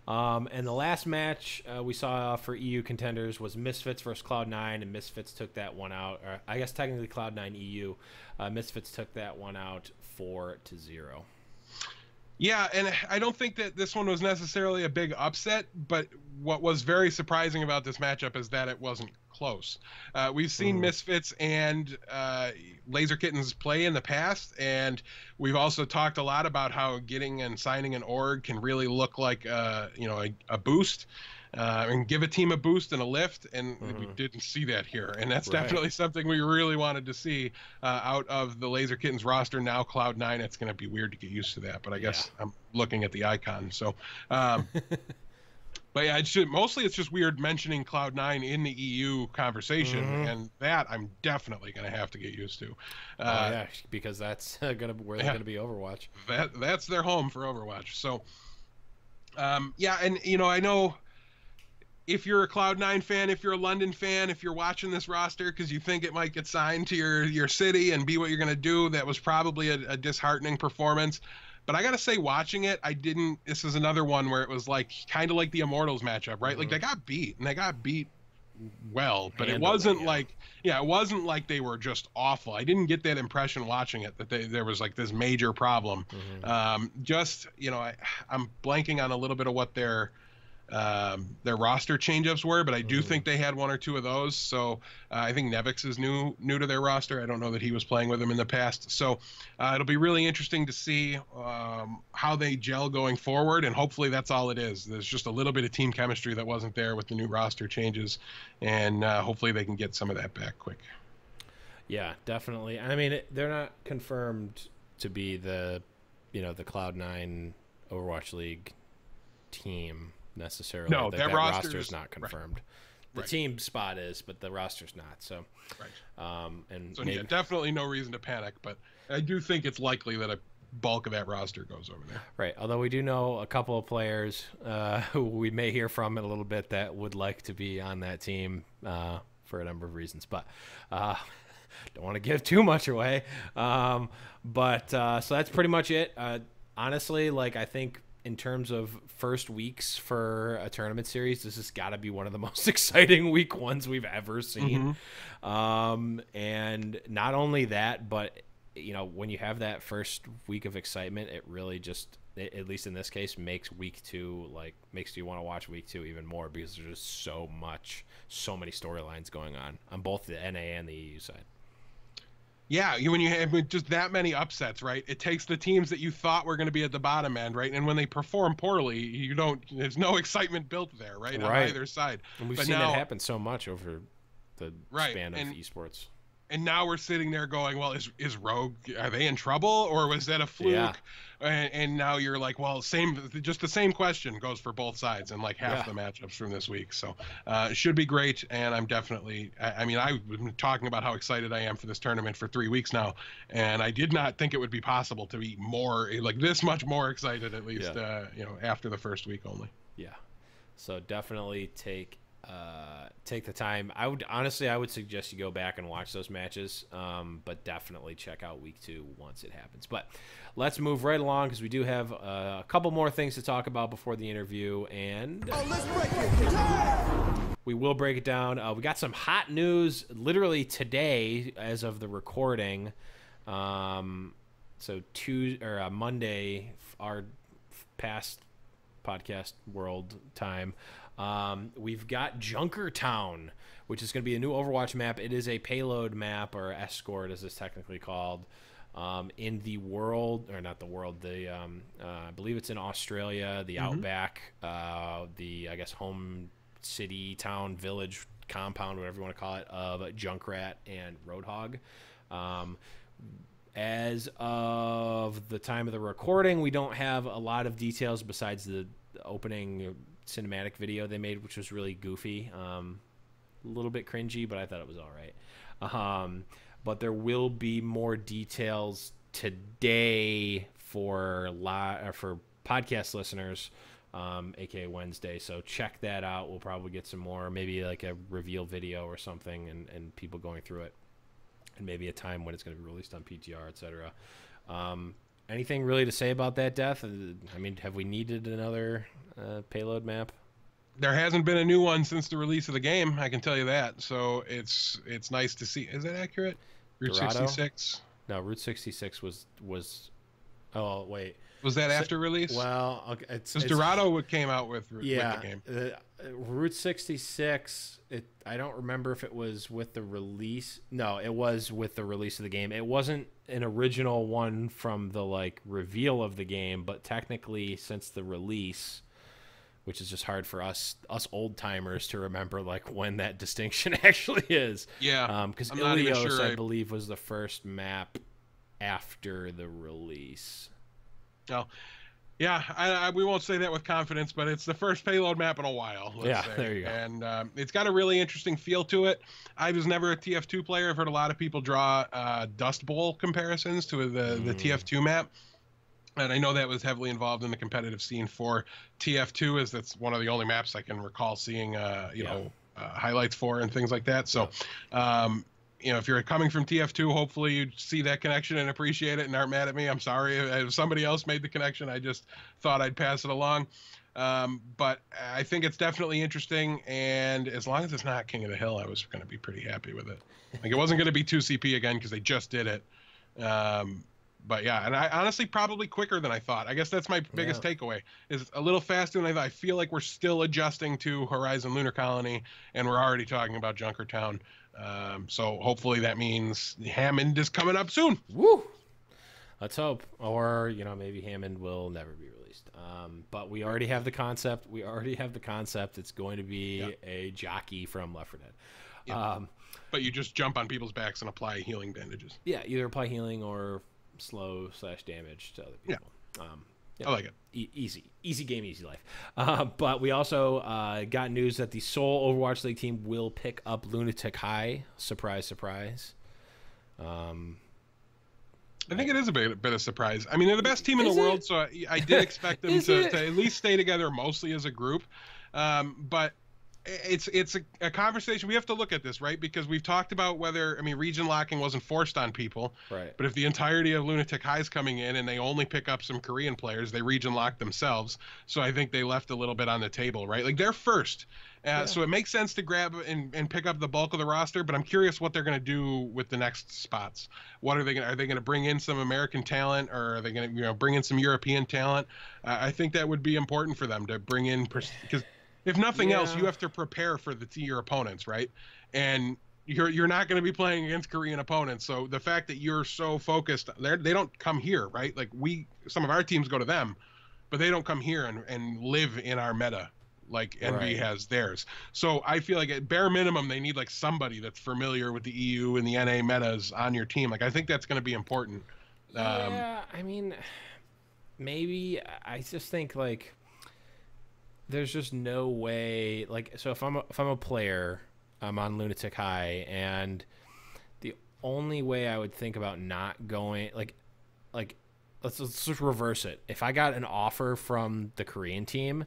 And the last match we saw for EU Contenders was Misfits versus Cloud9, and Misfits took that one out. Or I guess technically Cloud9 EU. Misfits took that one out 4-0. Yeah, and I don't think that this one was necessarily a big upset, but what was very surprising about this matchup is that it wasn't close. We've seen Misfits and Laser Kittens play in the past, and we've also talked a lot about how getting and signing an org can really look like a boost. And give a team a boost and a lift, and we didn't see that here. And that's definitely something we really wanted to see out of the Laser Kittens roster. Now Cloud9, it's going to be weird to get used to that, but I guess I'm looking at the icon. So, but yeah, it's just weird mentioning Cloud9 in the EU conversation, and that I'm definitely going to have to get used to. Because that's where they're going to be Overwatch. That's their home for Overwatch. So, and I know. If you're a Cloud9 fan, if you're a London fan, if you're watching this roster because you think it might get signed to your city and be what you're going to do, that was probably a disheartening performance. But I got to say, watching it, this is another one where it was like kind of like the Immortals matchup, right? Like they got beat, and they got beat well, but it wasn't it wasn't like they were just awful. I didn't get that impression watching it that there was like this major problem. I'm blanking on a little bit of what their roster change-ups were, but I do think they had one or two of those. So I think Nevix is new to their roster. I don't know that he was playing with them in the past. So it'll be really interesting to see how they gel going forward, and hopefully that's all it is. There's just a little bit of team chemistry that wasn't there with the new roster changes, and hopefully they can get some of that back quick. Yeah, definitely. They're not confirmed to be the Cloud9 Overwatch League team necessarily. No, that roster is not confirmed. The team spot is, but the roster's not. So, definitely no reason to panic. But I do think it's likely that a bulk of that roster goes over there. Right. Although we do know a couple of players who we may hear from in a little bit that would like to be on that team for a number of reasons. But don't want to give too much away. So that's pretty much it. Honestly, I think in terms of first weeks for a tournament series, this has got to be one of the most exciting week ones we've ever seen. And not only that, but when you have that first week of excitement, it really just, at least in this case, makes week two, makes you want to watch week two even more, because there's just so many storylines going on both the NA and the EU side. Yeah, when you have just that many upsets, right? It takes the teams that you thought were going to be at the bottom end, right? And when they perform poorly, there's no excitement built there, right? On either side. And we've But seen now, that happen so much over the span of esports. And now we're sitting there going, well, is Rogue, are they in trouble, or was that a fluke? Yeah. And now you're like, well, just the same question goes for both sides and like half the matchups from this week. So it should be great. And I'm definitely, I've been talking about how excited I am for this tournament for 3 weeks now. And I did not think it would be possible to be more, like this much more excited, at least, after the first week only. Yeah. So definitely take the time. I would suggest you go back and watch those matches, but definitely check out week 2 once it happens. But let's move right along, because we do have a couple more things to talk about before the interview, and let's break it down. We will break it down. We got some hot news literally today as of the recording. So Monday, our past podcast world time. We've got Junkertown, which is going to be a new Overwatch map. It is a payload map, or escort as it's technically called, in the world, or not the world, I believe it's in Australia, the Outback, the, I guess, home city, town, village, compound, whatever you want to call it, of Junkrat and Roadhog. As of the time of the recording, we don't have a lot of details besides the opening cinematic video they made, which was really goofy, a little bit cringy, but I thought it was all right. But there will be more details today for podcast listeners, aka Wednesday. So check that out. We'll probably get some more, maybe like a reveal video or something, and people going through it, and maybe a time when it's going to be released on PTR, etc. Anything really to say about that, Death? I mean, have we needed another payload map? There hasn't been a new one since the release of the game, I can tell you that. So it's nice to see. Is that accurate? Route Dorado? 66? No, Route 66 was. Oh wait. Was that after release? Well, okay, it's Dorado came out with the game. Route 66. I don't remember if it was with the release. No, it was with the release of the game. It wasn't an original one from the reveal of the game, but technically since the release, which is just hard for us old timers to remember when that distinction actually is. Yeah. Because Ilios, I believe, was the first map after the release. Oh, yeah, we won't say that with confidence, but it's the first payload map in a while. Let's say. There you go. And it's got a really interesting feel to it. I was never a TF2 player. I've heard a lot of people draw Dust Bowl comparisons to the TF2 map. And I know that was heavily involved in the competitive scene for TF2, as that's one of the only maps I can recall seeing, highlights for and things like that. So, if you're coming from TF2, hopefully you see that connection and appreciate it and aren't mad at me. I'm sorry if somebody else made the connection. I just thought I'd pass it along. But I think it's definitely interesting, and as long as it's not King of the Hill, I was going to be pretty happy with it. It wasn't going to be 2CP again because they just did it. But yeah, and I honestly probably quicker than I thought. I guess that's my biggest takeaway, is a little faster than I thought. I feel like we're still adjusting to Horizon Lunar Colony, and we're already talking about Junkertown. So hopefully that means Hammond is coming up soon. Woo! Let's hope. Or, maybe Hammond will never be released. But we already have the concept. It's going to be a jockey from Left 4 Dead. Yeah. But you just jump on people's backs and apply healing bandages. Yeah, either apply healing or slow/damage to other people. I like it. Easy game, easy life. But we also got news that the Seoul Overwatch League team will pick up Lunatic High. Surprise, surprise. I think it is a bit of surprise. I mean, they're the best team in the world, so I did expect them to at least stay together mostly as a group. But it's a conversation. We have to look at this, right? Because we've talked about whether, region locking wasn't forced on people. Right. But if the entirety of Lunatic High is coming in and they only pick up some Korean players, they region lock themselves. So I think they left a little bit on the table, right? They're first. So it makes sense to grab and pick up the bulk of the roster, but I'm curious what they're going to do with the next spots. What are they going to bring in some American talent, or are they going to bring in some European talent? I think that would be important for them to bring in, because if nothing else, you have to prepare for your opponents, right? And you're not going to be playing against Korean opponents. So the fact that you're so focused, they don't come here, right? Like some of our teams go to them, but they don't come here and live in our meta like Envy Right. has theirs. So I feel like at bare minimum they need like somebody that's familiar with the EU and the NA metas on your team. Like I think that's going to be important. Yeah, I mean, maybe. I just think like there's just no way. Like, so if I'm a player, I'm on Lunatic High, and the only way I would think about not going like let's just reverse it. If I got an offer from the Korean team,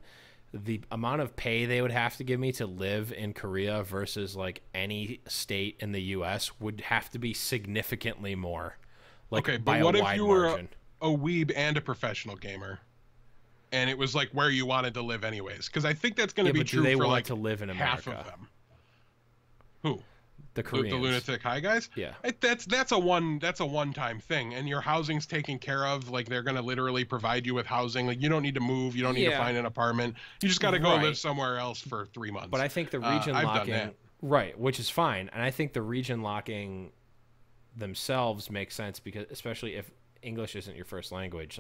the amount of pay they would have to give me to live in Korea versus like any state in the US would have to be significantly more. Like, okay, by but what a if wide you were margin. a weeb and a professional gamer? And it was like where you wanted to live anyways, because I think that's going to be but true do they for want like to live in half America? of them. Who? The Koreans. The Lunatic High guys? Yeah. That's a one-time thing, and your housing's taken care of. Like they're going to literally provide you with housing. Like you don't need to move, you don't need to find an apartment. You just got to go Right. live somewhere else for 3 months. But I think the region I've done locking, that. right, which is fine, and I think the region locking themselves makes sense because especially if English isn't your first language,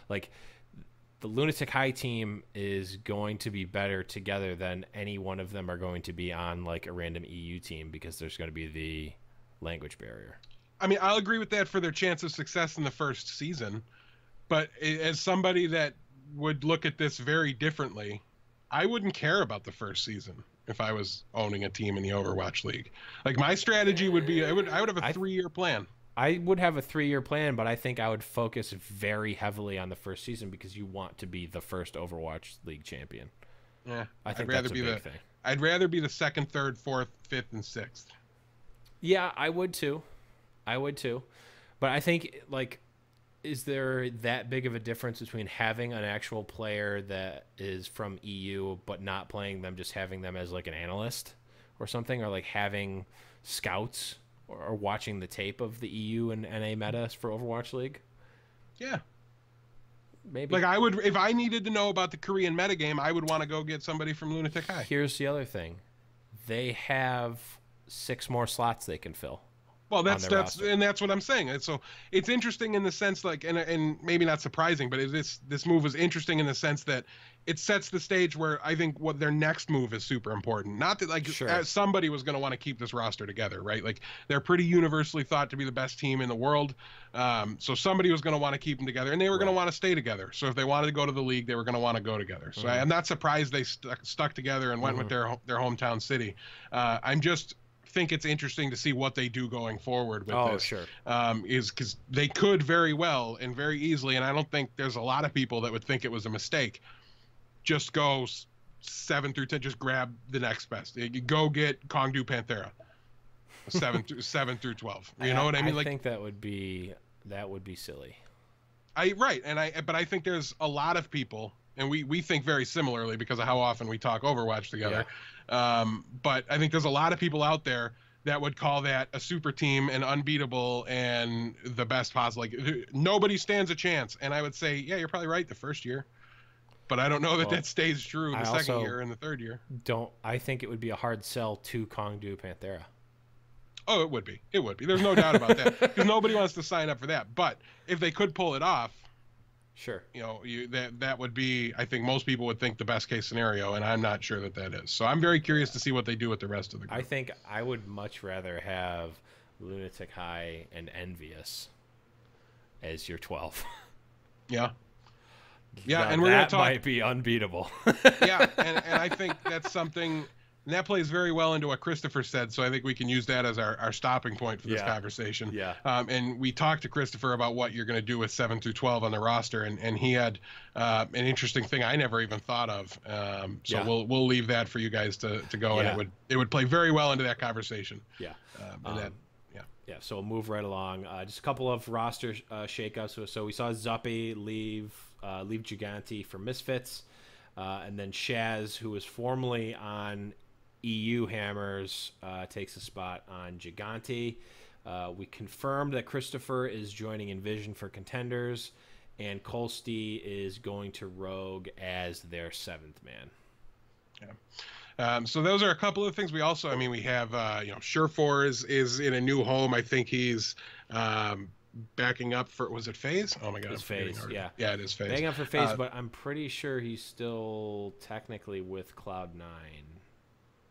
like the Lunatic High team is going to be better together than any one of them are going to be on like a random EU team because there's going to be the language barrier. I mean, I'll agree with that for their chance of success in the first season, but as somebody that would look at this very differently, I wouldn't care about the first season if I was owning a team in the Overwatch League. Like my strategy would be, I would have a 3-year plan. I would have a 3-year plan, but I think I would focus very heavily on the first season because you want to be the first Overwatch League champion. Yeah, I think I'd rather that's a be big thing. I'd rather be the 2nd, 3rd, 4th, 5th, and 6th. Yeah, I would too. But I think like, is there that big of a difference between having an actual player that is from EU but not playing them, just having them as like an analyst or something, or like having scouts or watching the tape of the EU and NA metas for Overwatch League? Yeah. Maybe. Like I would, if I needed to know about the Korean metagame, I would want to go get somebody from Lunatic High. Here's the other thing. They have 6 more slots they can fill. Well, that's what I'm saying. And so it's interesting in the sense like, and maybe not surprising, but this move was interesting in the sense that it sets the stage where I think what their next move is super important. Not that like somebody was going to want to keep this roster together, right? Like they're pretty universally thought to be the best team in the world. So somebody was going to want to keep them together, and they were going to want to stay together. So if they wanted to go to the league, they were going to want to go together. So I'm not surprised they stuck together and went with their hometown city. I'm just think it's interesting to see what they do going forward with this. Sure. Is because they could very well and very easily, and I don't think there's a lot of people that would think it was a mistake, just go 7 through 10, just grab the next best. You go get Kongdu Panthera 7 through 12. You know what I mean? I think that would be silly. But I think there's a lot of people, and we think very similarly because of how often we talk Overwatch together. But I think there's a lot of people out there that would call that a super team and unbeatable and the best possible. Like nobody stands a chance. And I would say, yeah, you're probably right the first year, but I don't know that stays true the second year and the third year. I think it would be a hard sell to Kongdu Panthera. Oh, it would be. There's no doubt about that because nobody wants to sign up for that. But if they could pull it off, sure. You know, that would be, I think most people would think the best case scenario, and I'm not sure that is. So I'm very curious to see what they do with the rest of the group. I think I would much rather have Lunatic High and Envious as your 12. Yeah. Yeah, and we're going to talk. That might be unbeatable. Yeah, and I think that's something, and that plays very well into what ChrisTFer said, so I think we can use that as our stopping point for this conversation. Yeah. And we talked to ChrisTFer about what you're going to do with 7 through 12 on the roster, and he had an interesting thing I never even thought of. We'll leave that for you guys to go, and it would play very well into that conversation. Yeah. So we'll move right along. Just a couple of roster shakeups. So we saw Zuppy leave Gigante for Misfits, and then Shaz, who was formerly on EU Hammers, takes a spot on Gigante. We confirmed that ChrisTFer is joining Envision for Contenders, and Kolsty is going to Rogue as their 7th man. So those are a couple of things. We also, I mean, we have, Surefour is in a new home. I think he's backing up for, was it FaZe? Oh my God. It's FaZe, yeah. Yeah, it is FaZe. Backing up for FaZe, but I'm pretty sure he's still technically with Cloud9.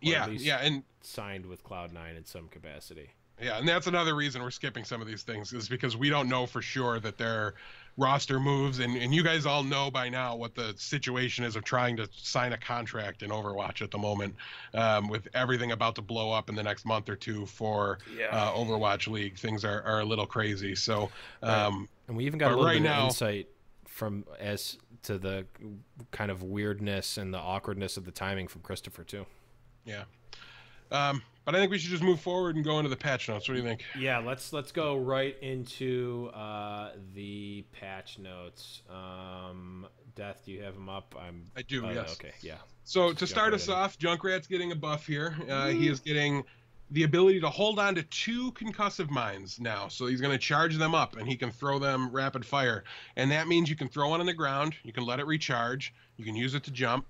Yeah, and signed with Cloud9 in some capacity. Yeah, and that's another reason we're skipping some of these things, is because we don't know for sure that their roster moves, and you guys all know by now what the situation is of trying to sign a contract in Overwatch at the moment, with everything about to blow up in the next month or two for Overwatch League. Things are a little crazy. So, and we even got a little bit of insight from as to the kind of weirdness and the awkwardness of the timing from ChrisTFer too. Yeah. But I think we should just move forward and go into the patch notes. What do you think? Yeah, let's go right into the patch notes. Death, do you have them up? I do, yes. Okay, yeah. So to start us off, Junkrat's getting a buff here. He is getting the ability to hold on to 2 concussive mines now. So he's going to charge them up, and he can throw them rapid fire. And that means you can throw one on the ground, you can let it recharge, you can use it to jump,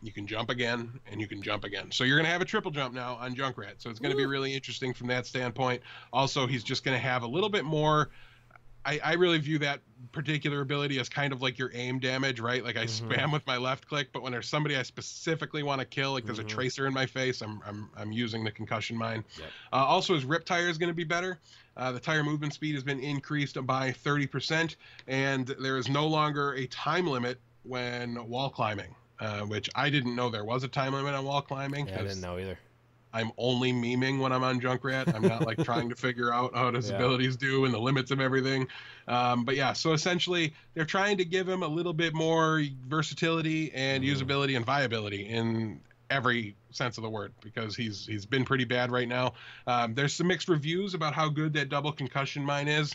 you can jump again, and you can jump again. So you're going to have a triple jump now on Junkrat. So it's going to be really interesting from that standpoint. Also, he's just going to have a little bit more. I really view that particular ability as kind of like your aim damage, right? Like I spam with my left click, but when there's somebody I specifically want to kill, like there's a tracer in my face, I'm using the concussion mine. Yep. Also, his rip tire is going to be better. The tire movement speed has been increased by 30%, and there is no longer a time limit when wall climbing. Which I didn't know there was a time limit on wall climbing. Yeah, I didn't know either. I'm only memeing when I'm on Junkrat. I'm not like trying to figure out how his abilities do and the limits of everything. But yeah, so essentially they're trying to give him a little bit more versatility and usability and viability in every sense of the word, because he's been pretty bad right now. There's some mixed reviews about how good that double concussion mine is.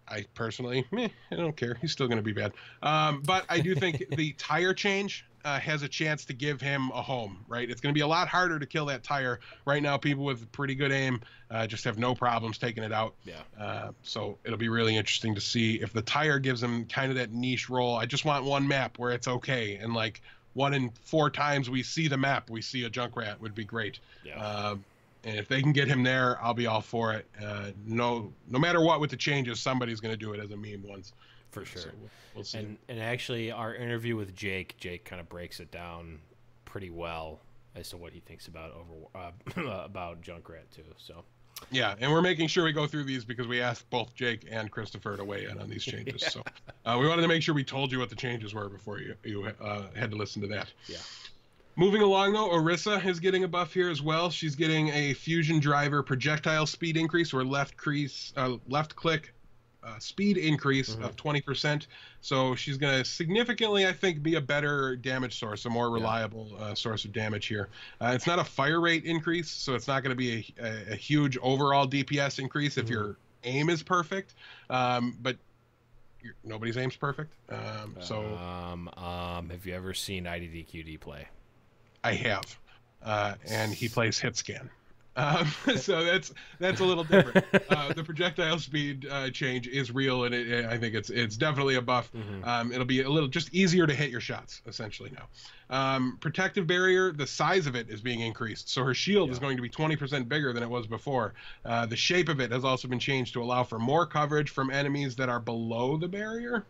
I personally, I don't care. He's still going to be bad. But I do think the tire change has a chance to give him a home, right? It's going to be a lot harder to kill that tire. Right now, people with pretty good aim just have no problems taking it out. Yeah. So it'll be really interesting to see if the tire gives him kind of that niche role. I just want one map where it's okay. And like 1 in 4 times we see the map, we see a Junkrat would be great. Yeah. And if they can get him there, I'll be all for it. No matter what with the changes, somebody's going to do it as a meme once. For sure. So we'll see. And actually, our interview with Jake kind of breaks it down pretty well as to what he thinks about about Junkrat too. So. Yeah, and we're making sure we go through these because we asked both Jake and ChrisTFer to weigh in on these changes. So we wanted to make sure we told you what the changes were before you had to listen to that. Yeah. Moving along, though, Orisa is getting a buff here as well. She's getting a fusion driver projectile speed increase, or left click speed increase of 20%. So she's going to significantly, I think, be a better damage source, a more reliable source of damage here. It's not a fire rate increase, so it's not going to be a huge overall DPS increase if your aim is perfect. But nobody's aim's perfect. Have you ever seen IDDQD play? I have, and he plays hit scan. So that's a little different. The projectile speed change is real, and I think it's definitely a buff. It'll be a little just easier to hit your shots essentially now. Protective barrier, the size of it is being increased, so her shield is going to be 20% bigger than it was before. The shape of it has also been changed to allow for more coverage from enemies that are below the barrier.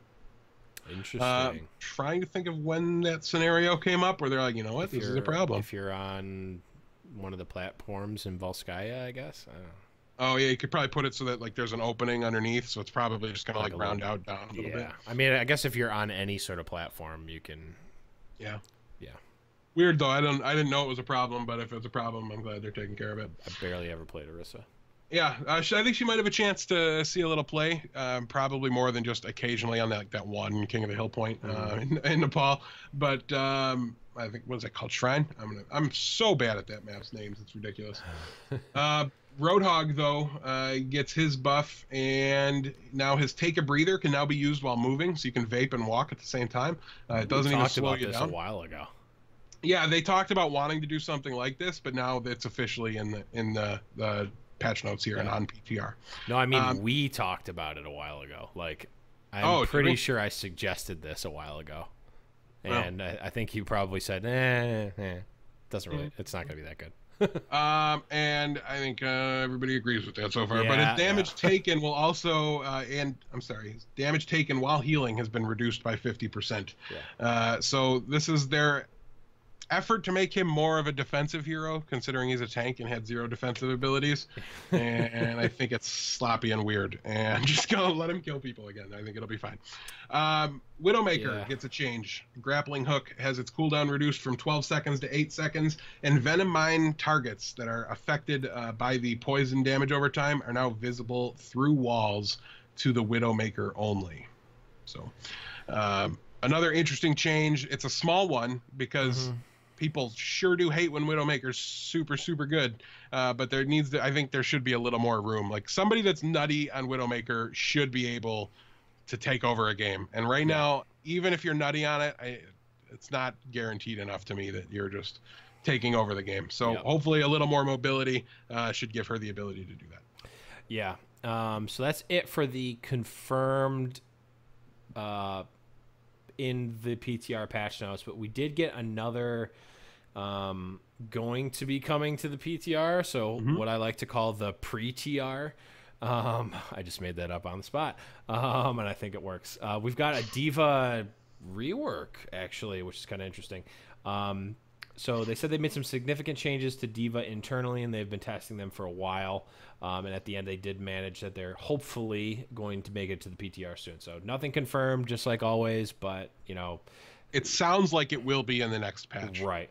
Interesting. Trying to think of when that scenario came up where they're like, you know what, this is a problem. If you're on one of the platforms in Volskaya, I guess. I don't know. Oh yeah, you could probably put it so that like there's an opening underneath, so it's probably just gonna like round out down a little bit. I mean, I guess if you're on any sort of platform, you can. Yeah. Yeah. Weird though. I didn't know it was a problem, but if it's a problem, I'm glad they're taking care of it. I barely ever played Orisa. Yeah, I think she might have a chance to see a little play, probably more than just occasionally on that one King of the Hill point in Nepal. But I think, what is that called? Shrine? I'm so bad at that map's names. It's ridiculous. Roadhog, though, gets his buff, and now his Take a Breather can now be used while moving, so you can vape and walk at the same time. It doesn't even slow you down. We talked about this a while ago. Yeah, they talked about wanting to do something like this, but now it's officially in the patch notes here and on PTR. No, I mean, we talked about it a while ago. Like, I'm pretty sure I suggested this a while ago. And I think he probably said, doesn't really, it's not going to be that good. And I think everybody agrees with that so far. Yeah, but his damage taken will also, his damage taken while healing has been reduced by 50%. Yeah. So this is their effort to make him more of a defensive hero, considering he's a tank and had 0 defensive abilities. And I think it's sloppy and weird. And just go let him kill people again. I think it'll be fine. Widowmaker gets a change. Grappling Hook has its cooldown reduced from 12 seconds to 8 seconds. And Venom Mine targets that are affected by the poison damage over time are now visible through walls to the Widowmaker only. So another interesting change. It's a small one because people sure do hate when Widowmaker's super, super good. But there needs to, I think there should be a little more room. Like somebody that's nutty on Widowmaker should be able to take over a game. And right now, even if you're nutty on it, it's not guaranteed enough to me that you're just taking over the game. So hopefully a little more mobility should give her the ability to do that. Yeah. So that's it for the confirmed in the PTR patch notes, but we did get another going to be coming to the PTR, so what I like to call the pre-TR. I just made that up on the spot, and I think it works. We've got a D.Va rework, actually, which is kind of interesting. So they said they made some significant changes to D.Va internally, and they've been testing them for a while. And at the end, they did manage that they're hopefully going to make it to the PTR soon. So nothing confirmed, just like always, but, you know. It sounds like it will be in the next patch. Right.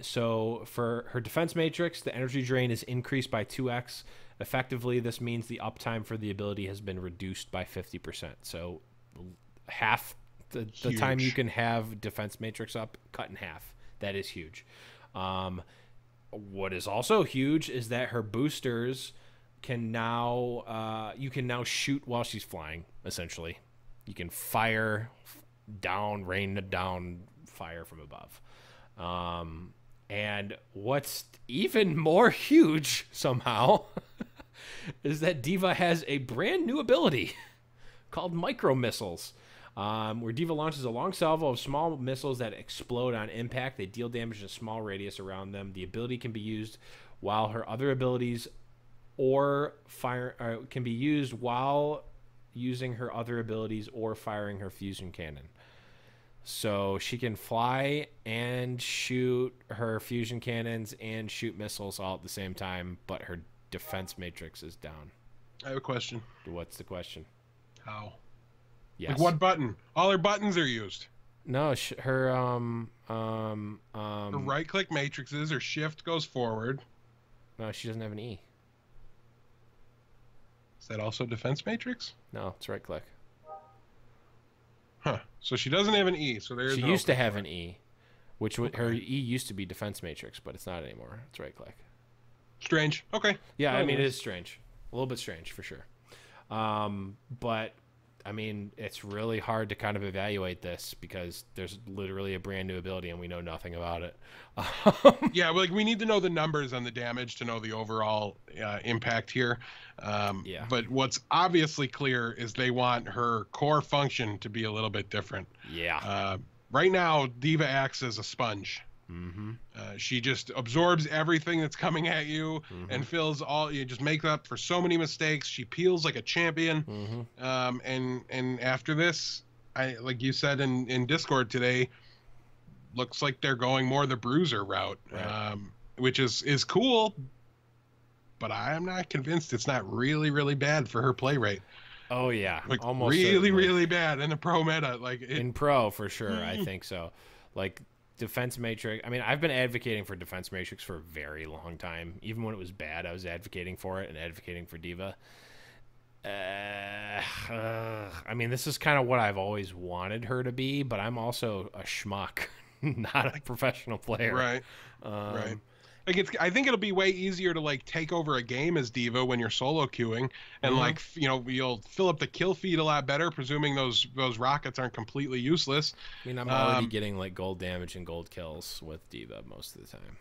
So for her defense matrix, the energy drain is increased by 2x. Effectively, this means the uptime for the ability has been reduced by 50%. So half the time you can have defense matrix up, cut in half. That is huge. What is also huge is that her boosters can now you can now shoot while she's flying. Essentially, you can fire down, rain down fire from above. And what's even more huge somehow is that D.Va has a brand new ability called micro missiles. Where D.Va launches a long salvo of small missiles that explode on impact. They deal damage in a small radius around them. The ability can be used while her other abilities can be used while using her other abilities or firing her fusion cannon. So she can fly and shoot her fusion cannons and shoot missiles all at the same time, but her defense matrix is down. I have a question. What's the question? How? Yes. Like what button? All her buttons are used. No, her her right click matrices, her shift goes forward. No, she doesn't have an E. Is that also defense matrix? No, it's right click. Huh. So she doesn't have an E. So there's. She used to have an E, which her E used to be defense matrix, but it's not anymore. It's right click. Strange. Okay. Yeah, I mean it is strange. A little bit strange for sure. But I mean, it's really hard to kind of evaluate this because there's literally a brand new ability and we know nothing about it. Yeah, like we need to know the numbers on the damage to know the overall impact here. But what's obviously clear is they want her core function to be a little bit different. Yeah. Right now, D.Va acts as a sponge. She just absorbs everything that's coming at you and fills all. You just make up for so many mistakes. She peels like a champion. And after this, like you said in Discord today, looks like they're going more the bruiser route, right. Which is cool. But I'm not convinced it's not really bad for her play rate. Oh yeah, like almost really bad in the pro meta. Like in pro for sure, I think so. Like. Defense matrix. I mean, I've been advocating for defense matrix for a very long time. Even when it was bad, I was advocating for it and advocating for D.Va. I mean, this is kind of what I've always wanted her to be, but I'm also a schmuck, not a professional player. Right. Right. Like I think it'll be way easier to like take over a game as D.Va when you're solo queuing, and like you'll fill up the kill feed a lot better, presuming those rockets aren't completely useless. I mean, I'm already getting like gold damage and gold kills with D.Va most of the time.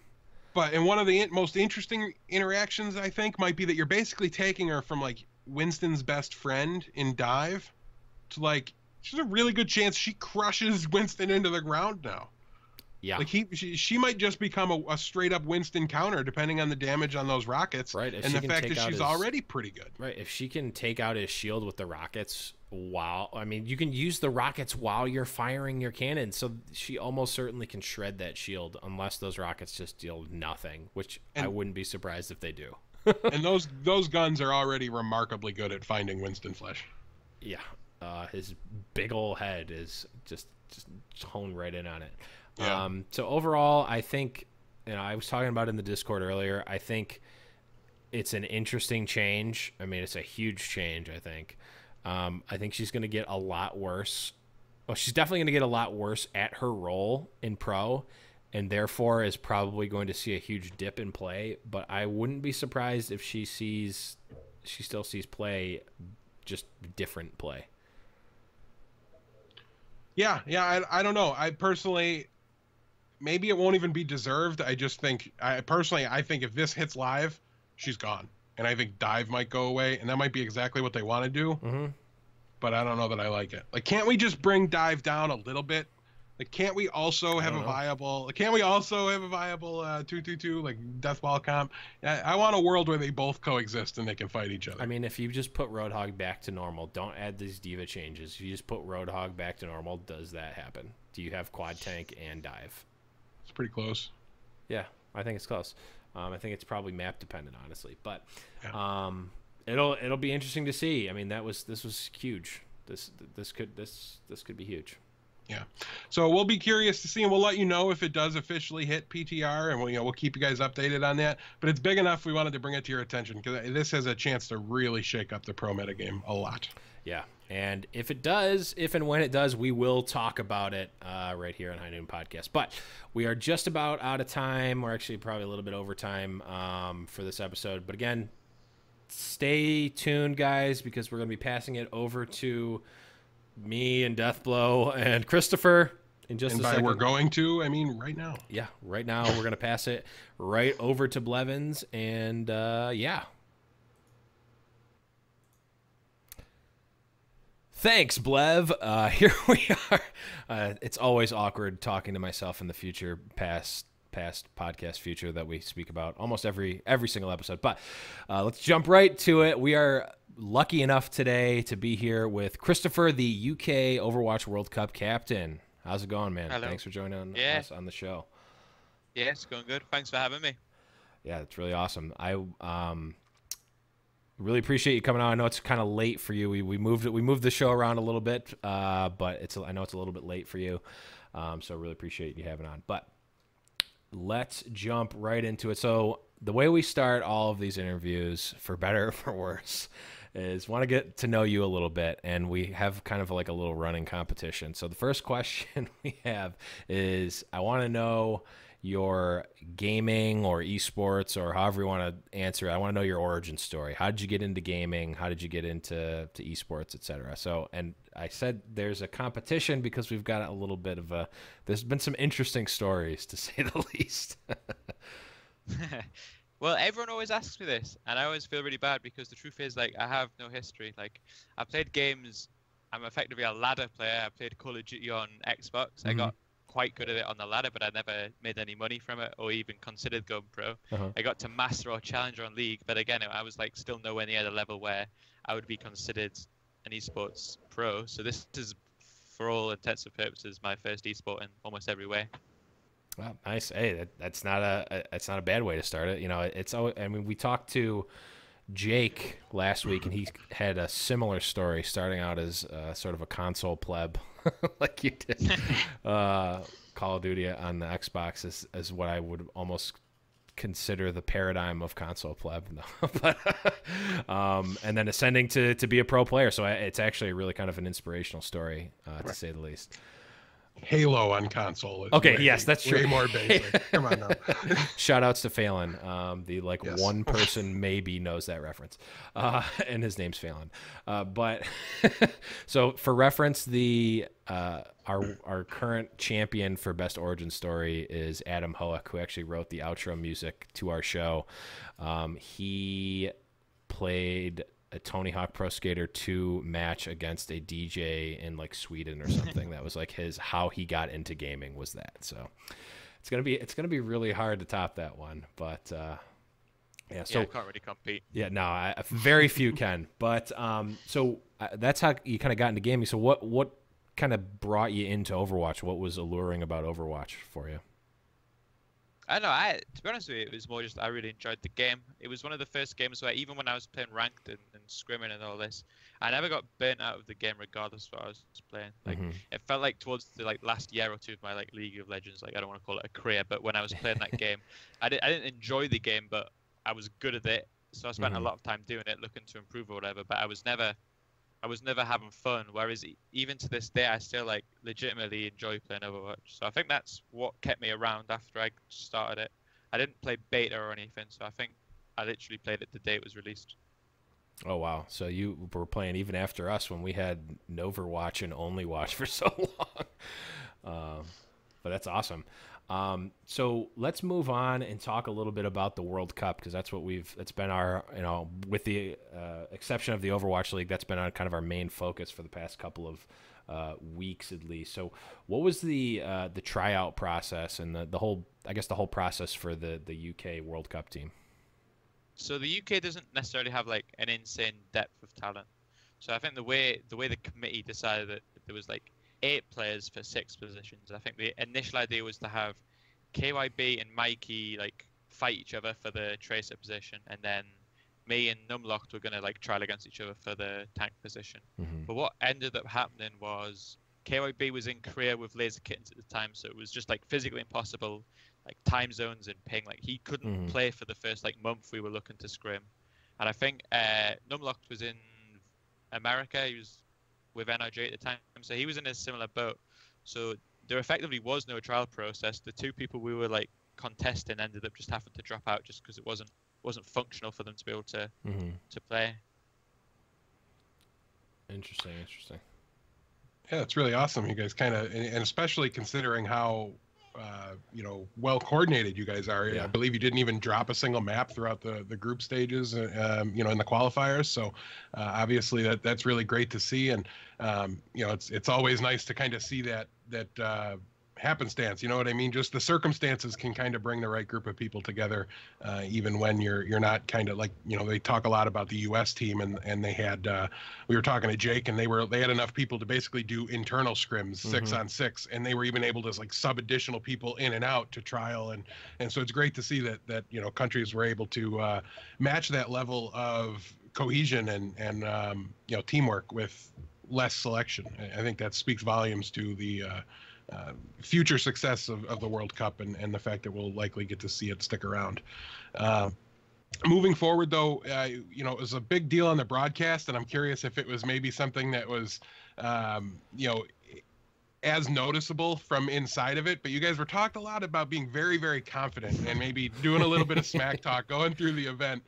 But and one of the most interesting interactions I think might be that you're basically taking her from like Winston's best friend in Dive to like there's a really good chance she crushes Winston into the ground now. Yeah. Like she might just become a straight up Winston counter depending on the damage on those rockets. Right. If and she the can fact take that out she's already pretty good. Right. If she can take out his shield with the rockets, wow. I mean, you can use the rockets while you're firing your cannon. So she almost certainly can shred that shield unless those rockets just deal nothing, which I wouldn't be surprised if they do. And those guns are already remarkably good at finding Winston flesh. Yeah. His big old head is just honed right in on it. Yeah. So overall, I think, I was talking about it in the Discord earlier, I think it's an interesting change. I mean, it's a huge change, I think. I think she's going to get a lot worse. Well, she's definitely going to get a lot worse at her role in pro, and therefore is probably going to see a huge dip in play. But I wouldn't be surprised if she still sees play, just different play. Yeah, I don't know. I personally, maybe it won't even be deserved. I just think, I think if this hits live, she's gone. And I think dive might go away, and that might be exactly what they want to do. Mm-hmm. But I don't know that I like it. Like, can't we just bring dive down a little bit? Like, can't we also have a viable 2-2-2 like deathball comp? I want a world where they both coexist and they can fight each other. I mean, if you just put Roadhog back to normal, don't add these diva changes. If you just put Roadhog back to normal, does that happen? Do you have quad tank and dive? It's pretty close. Yeah, I think it's close. I think it's probably map dependent, honestly, but Yeah. It'll be interesting to see. I mean, this was huge. This could be huge. Yeah. So we'll be curious to see, and we'll let you know if it does officially hit PTR, and we'll keep you guys updated on that. But it's big enough we wanted to bring it to your attention because this has a chance to really shake up the pro meta game a lot. Yeah. And if and when it does, we will talk about it right here on High Noon Podcast. But we are just about out of time. We're actually probably a little bit over time for this episode. But again, stay tuned, guys, because we're going to be passing it over to me and Deathblow and ChrisTFer in just a second. We're going to, I mean, right now. Yeah, right now we're going to pass it right over to Blevins. And yeah. Thanks, Blev. Here we are. It's always awkward talking to myself in the future, past podcast future that we speak about almost every single episode. But let's jump right to it. We are lucky enough today to be here with ChrisTFer, the UK Overwatch World Cup captain. How's it going, man? Hello. Thanks for joining us on the show. Yeah, it's going good. Thanks for having me. Yeah, it's really awesome. I really appreciate you coming on. I know it's kind of late for you. We moved the show around a little bit, but I know it's a little bit late for you. So really appreciate you having on. But let's jump right into it. So the way we start all of these interviews, for better or for worse, is want to get to know you a little bit, and we have kind of like a little running competition. So the first question we have is, I want to know your gaming or esports or however you want to answer it. I want to know your origin story. How did you get into gaming? How did you get into esports, etc.? So, and I said there's a competition because we've got a little bit of there's been some interesting stories, to say the least. Well, everyone always asks me this, and I always feel really bad because the truth is, like, I have no history. Like, I played games. I'm effectively a ladder player. I played Call of Duty on Xbox. Mm-hmm. I got quite good at it on the ladder, but I never made any money from it or even considered going pro. Uh-huh. I got to Master or Challenger on League, but again, I was like still nowhere near the level where I would be considered an esports pro. So this is, for all intents and purposes, my first esport in almost every way. Well, nice. Hey, that's not a bad way to start it. You know, it's always, I mean, we talked to Jake last week, and he had a similar story, starting out as sort of a console pleb, like you did. Call of Duty on the Xbox is what I would almost consider the paradigm of console pleb. No. But, and then ascending to be a pro player. So it's actually really kind of an inspirational story, to say the least. Halo on console. Okay, yes, that's true. Way more basic. Come on now. Shout outs to Phelan. The one person maybe knows that reference, and his name's Phelan. But so for reference, our current champion for best origin story is Adam Hoek, who actually wrote the outro music to our show. He played a Tony Hawk Pro Skater 2 match against a DJ in like Sweden or something. That was like how he got into gaming was that. So it's gonna be really hard to top that one. But yeah, so I can't really compete. Yeah, no, very few can. But so that's how you kind of got into gaming. So what kind of brought you into Overwatch? What was alluring about Overwatch for you? I don't know. To be honest with you, it was more just I really enjoyed the game. It was one of the first games where even when I was playing ranked and scrimming and all this, I never got burnt out of the game regardless of what I was playing. Like it felt like towards the last year or two of my League of Legends, I don't want to call it a career, but when I was playing that game, I didn't enjoy the game, but I was good at it. So I spent a lot of time doing it, looking to improve or whatever. But I was never having fun. Whereas even to this day, I still legitimately enjoy playing Overwatch. So I think that's what kept me around after I started it. I didn't play beta or anything, so I think I literally played it the day it was released. Oh wow! So you were playing even after us when we had Overwatch and Only Watch for so long. But that's awesome. So let's move on and talk a little bit about the World Cup, because that's been our, with the exception of the Overwatch League, that's been kind of our main focus for the past couple of weeks at least. So what was the tryout process and the whole process for the UK World Cup team? So the UK doesn't necessarily have an insane depth of talent. So I think the way the committee decided that there was 8 players for 6 positions. I think the initial idea was to have KYB and Mikey fight each other for the tracer position, and then me and Numlocked were going to trial against each other for the tank position. But what ended up happening was KYB was in Korea with laser kittens at the time, so it was just physically impossible, time zones and ping. He couldn't play for the first month we were looking to scrim. And I think Numlocked was in America. He was with NRG at the time, so he was in a similar boat. So there effectively was no trial process. The 2 people we were contesting ended up just having to drop out just because it wasn't functional for them to be able to play. Interesting. Yeah, it's really awesome. You guys kind of, and especially considering how well coordinated you guys are. Yeah. I believe you didn't even drop a single map throughout the group stages, in the qualifiers. So obviously that's really great to see. And it's always nice to kind of see that happenstance, you know what I mean? Just the circumstances can kind of bring the right group of people together, even when you're not kind of they talk a lot about the US team, and they had we were talking to Jake, and they had enough people to basically do internal scrims 6 on 6, and they were even able to sub additional people in and out to trial, and so it's great to see that countries were able to match that level of cohesion and teamwork with less selection. I think that speaks volumes to the future success of the World Cup, and the fact that we'll likely get to see it stick around. Moving forward, though, it was a big deal on the broadcast, and I'm curious if it was maybe something that was, as noticeable from inside of it. But you guys were talked a lot about being very, very confident and maybe doing a little bit of smack talk going through the event.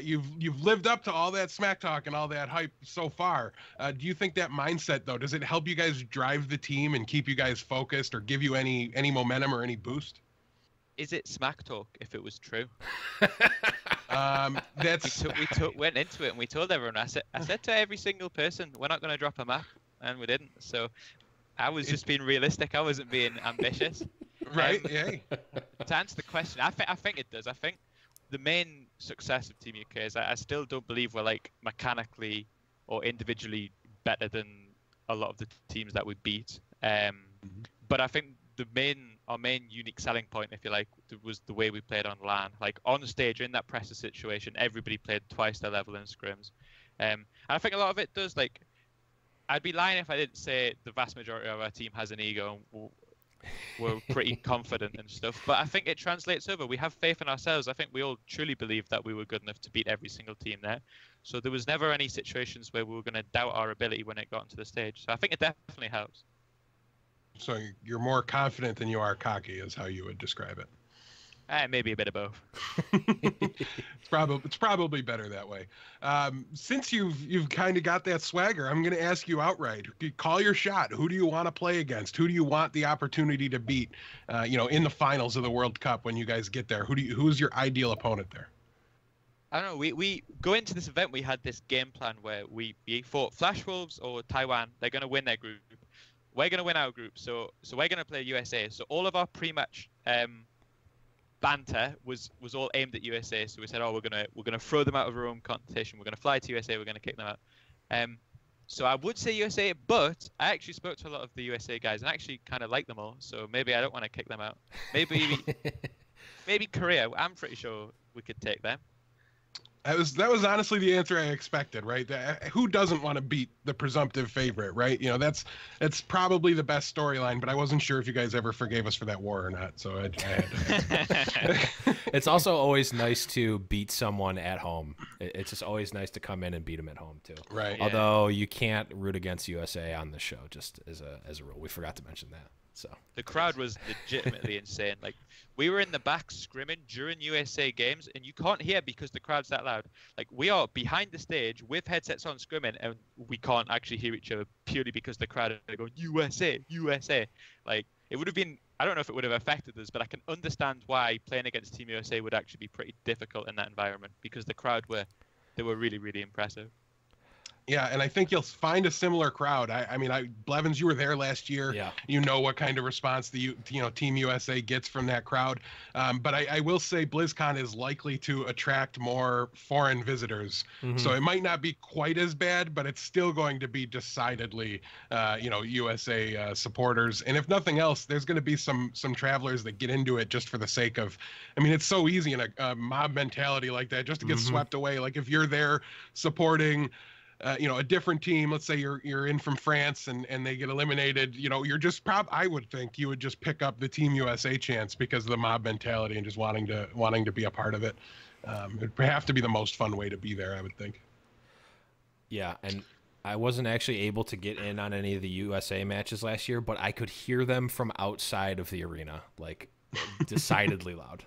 You've lived up to all that smack talk and all that hype so far. Do you think that mindset, though, does it help you guys drive the team and keep you guys focused, or give you any momentum or any boost? Is it smack talk if it was true? That's we went into it and we told everyone. I said to every single person, we're not going to drop a map, and we didn't. So I was just being realistic. I wasn't being ambitious. Right. Yeah. To answer the question, I think it does. I think the main success of Team UK is I still don't believe we're mechanically or individually better than a lot of the teams that we beat. But I think our main unique selling point, if you like, was the way we played on LAN. On the stage, in that pressure situation, everybody played twice their level in scrims. And I think a lot of it does, I'd be lying if I didn't say the vast majority of our team has an ego and we're pretty confident and stuff. But I think it translates over. We have faith in ourselves. I think we all truly believed that we were good enough to beat every single team there. So there was never any situations where we were going to doubt our ability when it got onto the stage. So I think it definitely helps. So you're more confident than you are cocky, is how you would describe it. Maybe a bit of both. It's probably better that way. Since you've kind of got that swagger, I'm going to ask you outright. Call your shot. Who do you want to play against? Who do you want the opportunity to beat? In the finals of the World Cup when you guys get there. Who's your ideal opponent there? I don't know. We go into this event. We had this game plan where we fought Flash Wolves or Taiwan. They're going to win their group. We're going to win our group. So we're going to play USA. So all of our pre-match banter was all aimed at USA. So we said, oh, we're gonna throw them out of our own competition. We're going to fly to USA. We're going to kick them out. So I would say USA, but I actually spoke to a lot of the USA guys and actually kind of like them all. So maybe I don't want to kick them out. Maybe Korea. I'm pretty sure we could take them. That was honestly the answer I expected, right? Who doesn't want to beat the presumptive favorite, right? You know, that's probably the best storyline, but I wasn't sure if you guys ever forgave us for that war or not, so I had to. It's also always nice to beat someone at home. It's just always nice to come in and beat them at home too. Right. Although you can't root against USA on the show, just as a rule. We forgot to mention that. So the crowd was legitimately insane. Like, we were in the back scrimming during USA games, and you can't hear because the crowd's that loud. Like, we are behind the stage with headsets on scrimming, and we can't actually hear each other purely because the crowd are going, USA, USA. Like, it would have been, I don't know if it would have affected us, but I can understand why playing against Team USA would actually be pretty difficult in that environment because the crowd were really, really impressive. Yeah, and I think you'll find a similar crowd. I mean, Blevins, you were there last year. Yeah. You know what kind of response Team USA gets from that crowd. But I will say BlizzCon is likely to attract more foreign visitors. Mm-hmm. So it might not be quite as bad, but it's still going to be decidedly, USA supporters. And if nothing else, there's going to be some travelers that get into it just for the sake of. I mean, it's so easy in a mob mentality like that just to get swept away. Like if you're there supporting. A different team, let's say you're in from France and they get eliminated, you're just I would think you would just pick up the Team USA chance because of the mob mentality and just wanting to be a part of it. It'd have to be the most fun way to be there, I would think. Yeah, and I wasn't actually able to get in on any of the USA matches last year, but I could hear them from outside of the arena, like decidedly loud.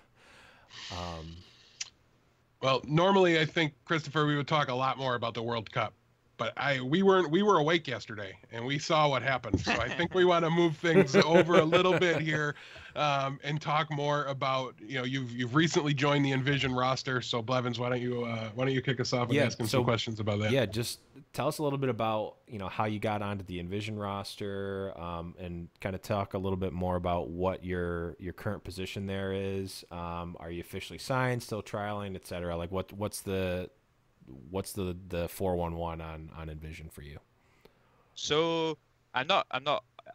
Well, normally I think, ChrisTFer, we would talk a lot more about the World Cup. But we were awake yesterday and we saw what happened. So I think we want to move things over a little bit here and talk more about, you've recently joined the Envision roster. So Blevins, why don't you kick us off and ask him some questions about that? Yeah, just tell us a little bit about, how you got onto the Envision roster and kind of talk a little bit more about what your current position there is. Are you officially signed, still trialing, et cetera? Like what's the 411 on Envision for you? So I'm not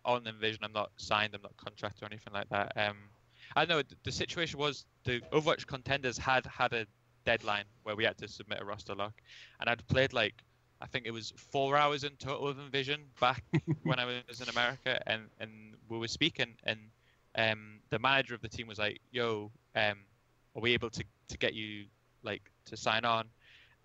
on Envision. I'm not signed. I'm not contracted or anything like that. I know the situation was the Overwatch Contenders had a deadline where we had to submit a roster lock, and I'd played I think it was 4 hours in total of Envision back when I was in America, and we were speaking, and the manager of the team was like, "Yo, are we able to get you to sign on?"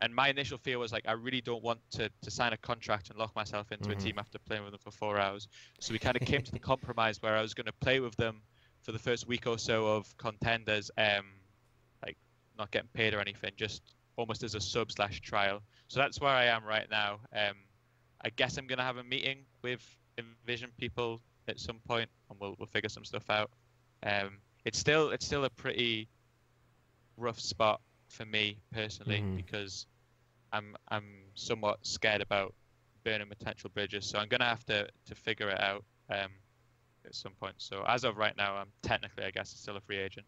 And my initial fear was I really don't want to sign a contract and lock myself into a team after playing with them for 4 hours. So we kind of came to the compromise where I was going to play with them for the first week or so of Contenders, not getting paid or anything, just almost as a sub/trial. So that's where I am right now. I guess I'm going to have a meeting with Envision people at some point, and we'll figure some stuff out. It's still a pretty rough spot for me personally because I'm somewhat scared about burning potential bridges, so I'm gonna have to figure it out at some point. So as of right now, I'm technically, I guess, still a free agent.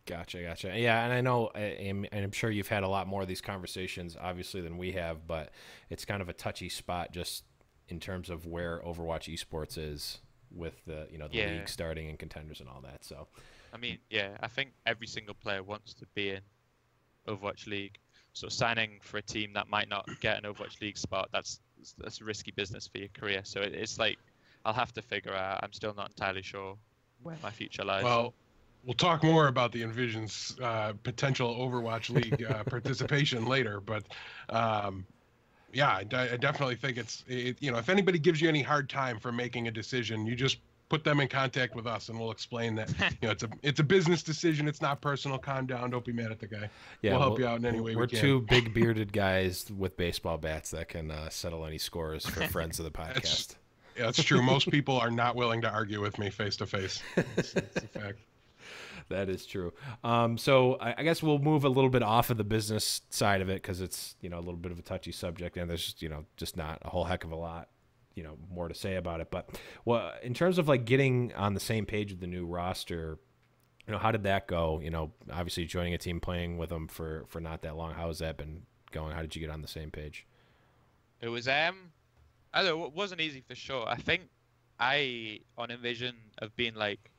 Gotcha. Yeah, and I know, and I'm sure you've had a lot more of these conversations, obviously, than we have, but it's kind of a touchy spot just in terms of where Overwatch esports is with the league starting and Contenders and all that. So, I mean, yeah, I think every single player wants to be in Overwatch League. So signing for a team that might not get an Overwatch League spot, that's risky business for your career. So it's I'll have to figure out. I'm still not entirely sure where my future lies. Well, we'll talk more about the Envision's potential Overwatch League participation later. But yeah, I definitely think if anybody gives you any hard time for making a decision, you just put them in contact with us and we'll explain that it's a business decision. It's not personal. Calm down. Don't be mad at the guy. Yeah, we'll help you out in any way we can. We're two big bearded guys with baseball bats that can settle any scores for friends of the podcast. That's true. Most people are not willing to argue with me face to face. It's a fact. That is true. So I guess we'll move a little bit off of the business side of it because it's, a little bit of a touchy subject and there's, just not a whole heck of a lot, more to say about it. But well, in terms of like getting on the same page with the new roster, how did that go? Obviously joining a team, playing with them for not that long. How has that been going? How did you get on the same page? It was I don't know, it wasn't easy for sure. I think I on Envision have been like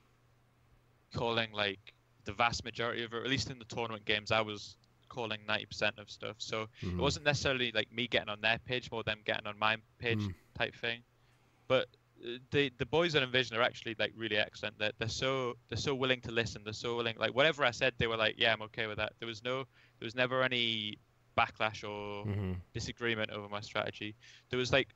calling like the vast majority of it, or at least in the tournament games, I was calling 90% of stuff. So it wasn't necessarily like me getting on their page, more them getting on my page type thing. But the boys on Envision are actually like really excellent. They're so willing to listen. They're so willing. Like whatever I said, they were like, yeah, I'm okay with that. There was never any backlash or disagreement over my strategy. There was like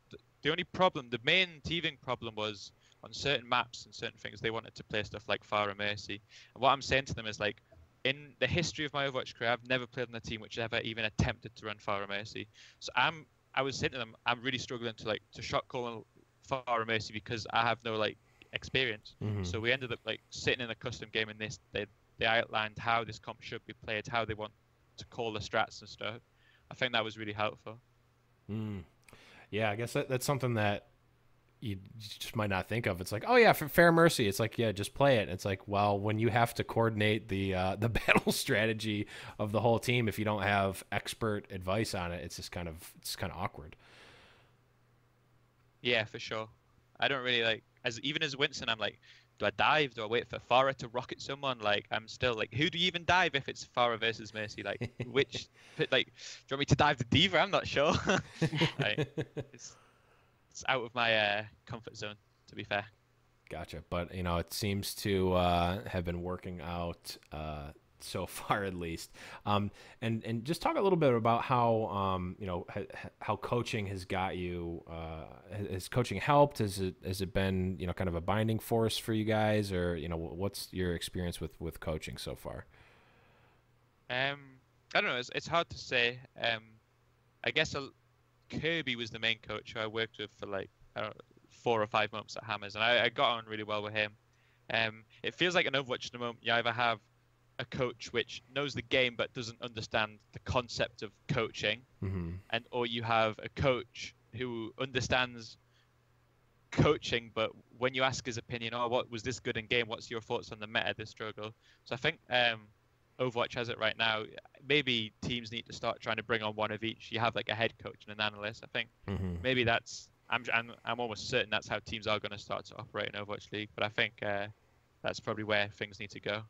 the only problem, the main teething problem was on certain maps and certain things, they wanted to play stuff like Fire and Mercy. And what I'm saying to them is like, in the history of my Overwatch career, I've never played on a team which ever even attempted to run Fire and Mercy. So I was saying to them, I'm really struggling to shot call Fire and Mercy because I have no like experience. So we ended up like sitting in a custom game in this. They outlined how this comp should be played, how they want to call the strats and stuff. I think that was really helpful. Yeah, I guess that's something that you just might not think of. It's like, oh yeah, Fair Mercy. It's like, yeah, just play it. And it's like, well, when you have to coordinate the battle strategy of the whole team, if you don't have expert advice on it, it's kind of awkward. Yeah, for sure. I don't really like even as Winston, I'm like, do I dive? Do I wait for Farah to rocket someone? Like, I'm still like, who do you even dive if it's Farah versus Mercy? Like, which, like, do you want me to dive the Diva? I'm not sure. Like, it's out of my comfort zone, to be fair. Gotcha. But, it seems to have been working out so far, at least. And just talk a little bit about how, how coaching has got you. Has coaching helped? Has it been, kind of a binding force for you guys? Or, what's your experience with coaching so far? I don't know. It's hard to say. I guess Kirby was the main coach who I worked with for like 4 or 5 months at Hammers, and I got on really well with him. It feels like in Overwatch at the moment, you either have a coach which knows the game but doesn't understand the concept of coaching, or you have a coach who understands coaching, but when you ask his opinion, what was this good in game? What's your thoughts on the meta, this struggle? So I think Overwatch has it right now. Maybe teams need to start trying to bring on one of each. You have like a head coach and an analyst. I think maybe that's. I'm almost certain that's how teams are going to start to operate in Overwatch League. But I think that's probably where things need to go.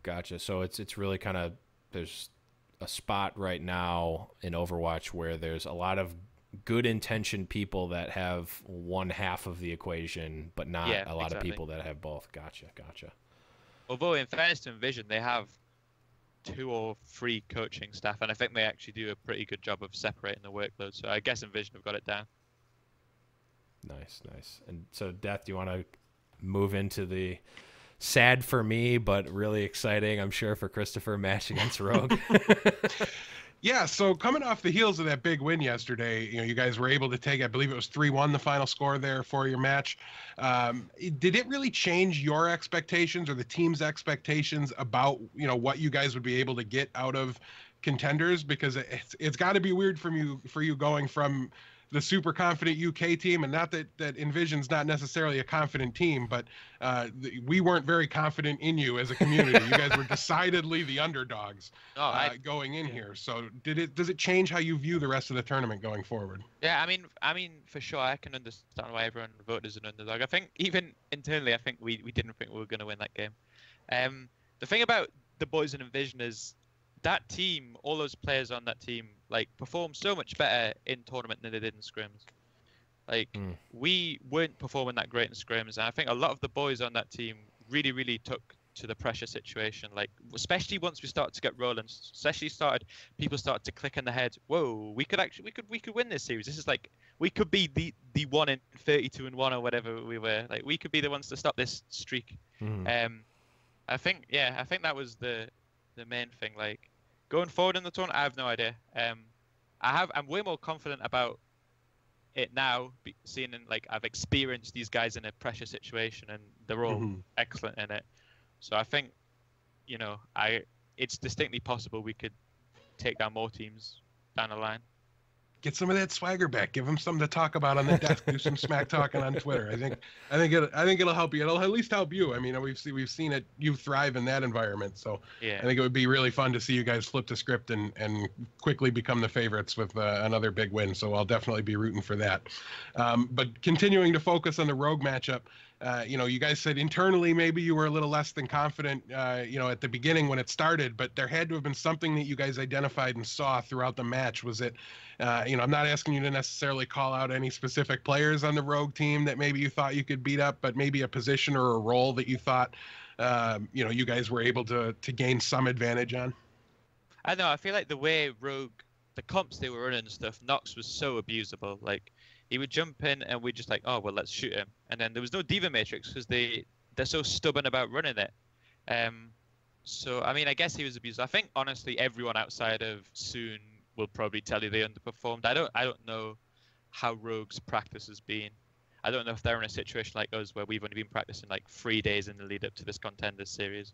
Gotcha. So it's really kind of, there's a spot right now in Overwatch where there's a lot of good intentioned people that have one half of the equation, but not a lot of people that have both. Gotcha. Although in fairness to Envision, they have 2 or 3 coaching staff, and I think they actually do a pretty good job of separating the workload. So I guess Envision have got it down. Nice. And so, Death, do you want to move into the sad for me, but really exciting, I'm sure, for ChrisTFer match against Rogue? Yeah, so coming off the heels of that big win yesterday, you guys were able to take, I believe it was 3-1, the final score there for your match. Did it really change your expectations or the team's expectations about, what you guys would be able to get out of Contenders? Because it's got to be weird for you going from the super confident UK team, and not that Envision's not necessarily a confident team, but we weren't very confident in you as a community. You guys were decidedly the underdogs going in here. So does it change how you view the rest of the tournament going forward? Yeah, I mean, for sure, I can understand why everyone voted as an underdog. I think even internally, I think we didn't think we were going to win that game. The thing about the boys in Envision is that team, all those players on that team, like, performed so much better in tournament than they did in scrims. Like, we weren't performing that great in scrims, and I think a lot of the boys on that team really, really took to the pressure situation. Like, especially once we started to get rolling, people started to click in the head. Whoa, we could win this series. This is like, we could be the 1 in 32-1 or whatever we were. Like, we could be the ones to stop this streak. I think that was the main thing. Like, going forward in the tournament, I have no idea. I'm way more confident about it now, seeing I've experienced these guys in a pressure situation, and they're all excellent in it. So I think, it's distinctly possible we could take down more teams down the line. Get some of that swagger back. Give them something to talk about on the desk. Do some smack talking on Twitter. I think it'll help you. It'll at least help you. I mean, we've seen it. You thrive in that environment. So Yeah. I think it would be really fun to see you guys flip the script and quickly become the favorites with another big win. So I'll definitely be rooting for that. But continuing to focus on the Rogue matchup. You guys said internally maybe you were a little less than confident, at the beginning when it started, but there had to have been something that you guys identified and saw throughout the match. Was it, I'm not asking you to necessarily call out any specific players on the Rogue team that maybe you thought you could beat up, but maybe a position or a role that you thought, you guys were able to gain some advantage on? I know. I feel like the way Rogue, the comps they were running and stuff, Nox was so abusable. Like, he would jump in and we'd just like, oh, well, let's shoot him. And then there was no Diva Matrix because they're so stubborn about running it. So, I mean, I guess he was abused. I think, honestly, everyone outside of Soon will probably tell you they underperformed. I don't know how Rogue's practice has been. I don't know if they're in a situation like us where we've only been practicing like 3 days in the lead up to this Contenders series.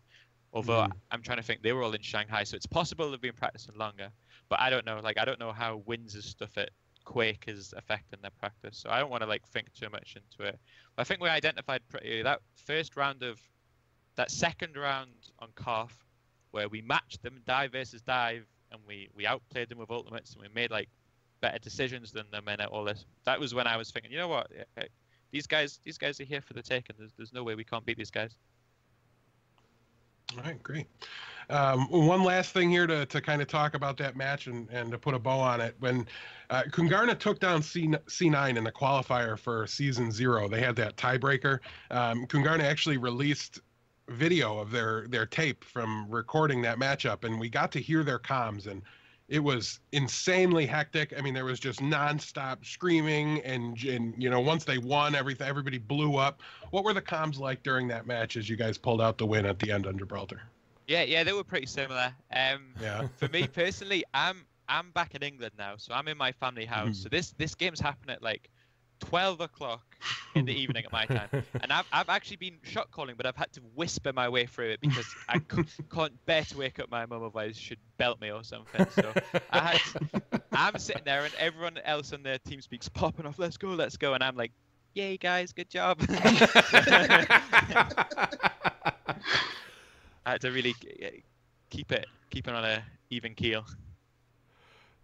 Although I'm trying to think, they were all in Shanghai, so it's possible they've been practicing longer. But I don't know. Like, I don't know how Windsor stuff at Quake is affecting their practice, so I don't want to think too much into it. But I think we identified that second round on Cough, where we matched them dive versus dive, and we outplayed them with ultimates, and we made better decisions than them and all this. That was when I was thinking, you know what, these guys are here for the taking. There's no way we can't beat these guys. All right, great. One last thing here to kind of talk about that match and to put a bow on it. When Kungarna took down C9 in the qualifier for Season 0, they had that tiebreaker. Kungarna actually released video of their tape from recording that matchup, and we got to hear their comms, and it was insanely hectic. I mean, there was just nonstop screaming, and once they won, everybody blew up. What were the comms like during that match as you guys pulled out the win at the end on Gibraltar? Yeah, they were pretty similar. Yeah. For me personally, I'm back in England now, so I'm in my family house. So this game's happening at 12 o'clock in the evening at my time, and I've actually been shot calling, but I've had to whisper my way through it because I can't bear to wake up my mum, otherwise she'd belt me or something. So I'm sitting there, and everyone else on their team speaks popping off, let's go, and I'm like, yay guys, good job. I had to really keep it on a even keel.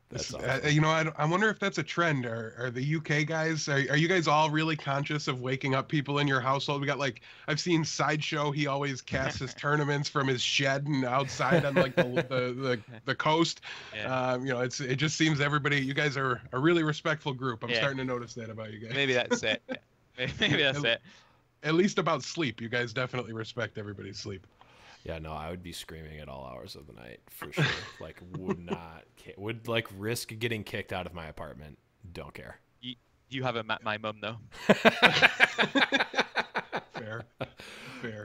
That's awesome. I wonder if that's a trend. Are the UK guys, are you guys all really conscious of waking up people in your household? We got I've seen Sideshow, he always casts his tournaments from his shed and outside on the coast. Yeah. It just seems you guys are a really respectful group. I'm starting to notice that about you guys. Maybe that's it. Maybe that's it. At least about sleep, you guys definitely respect everybody's sleep. Yeah, no, I would be screaming at all hours of the night for sure. Would risk getting kicked out of my apartment. Don't care. You haven't met my mum though. Fair.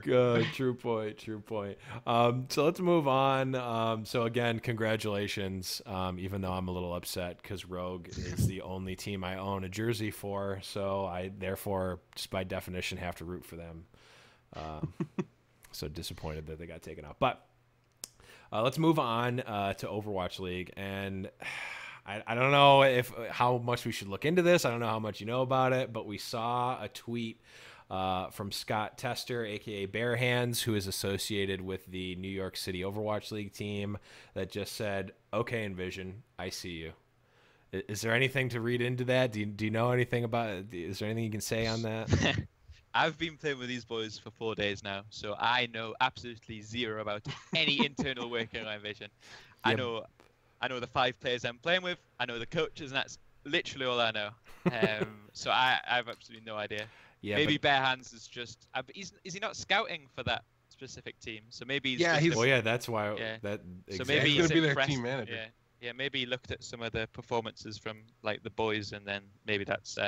Good. True point. So let's move on. So again, congratulations. Even though I'm a little upset because Rogue is the only team I own a jersey for, so I therefore, just by definition, have to root for them. So disappointed that they got taken out. But let's move on to Overwatch League. And I don't know how much we should look into this. I don't know how much you know about it, but we saw a tweet from Scott Tester, a.k.a. Bare Hands, who is associated with the New York City Overwatch League team, that just said, okay, Envision, I see you. Is there anything to read into that? Do you know anything about it? Is there anything you can say on that? I've been playing with these boys for 4 days now, so I know absolutely zero about any internal working on Envision. I know the 5 players I'm playing with. I know the coaches, and that's literally all I know. So I have absolutely no idea. Yeah, maybe Bare Hands is just. Is he not scouting for that specific team? So maybe he's. Well, yeah, that's why. Yeah. That so maybe he's going to be their team manager. Yeah. Maybe he looked at some of the performances from the boys, and then maybe that's.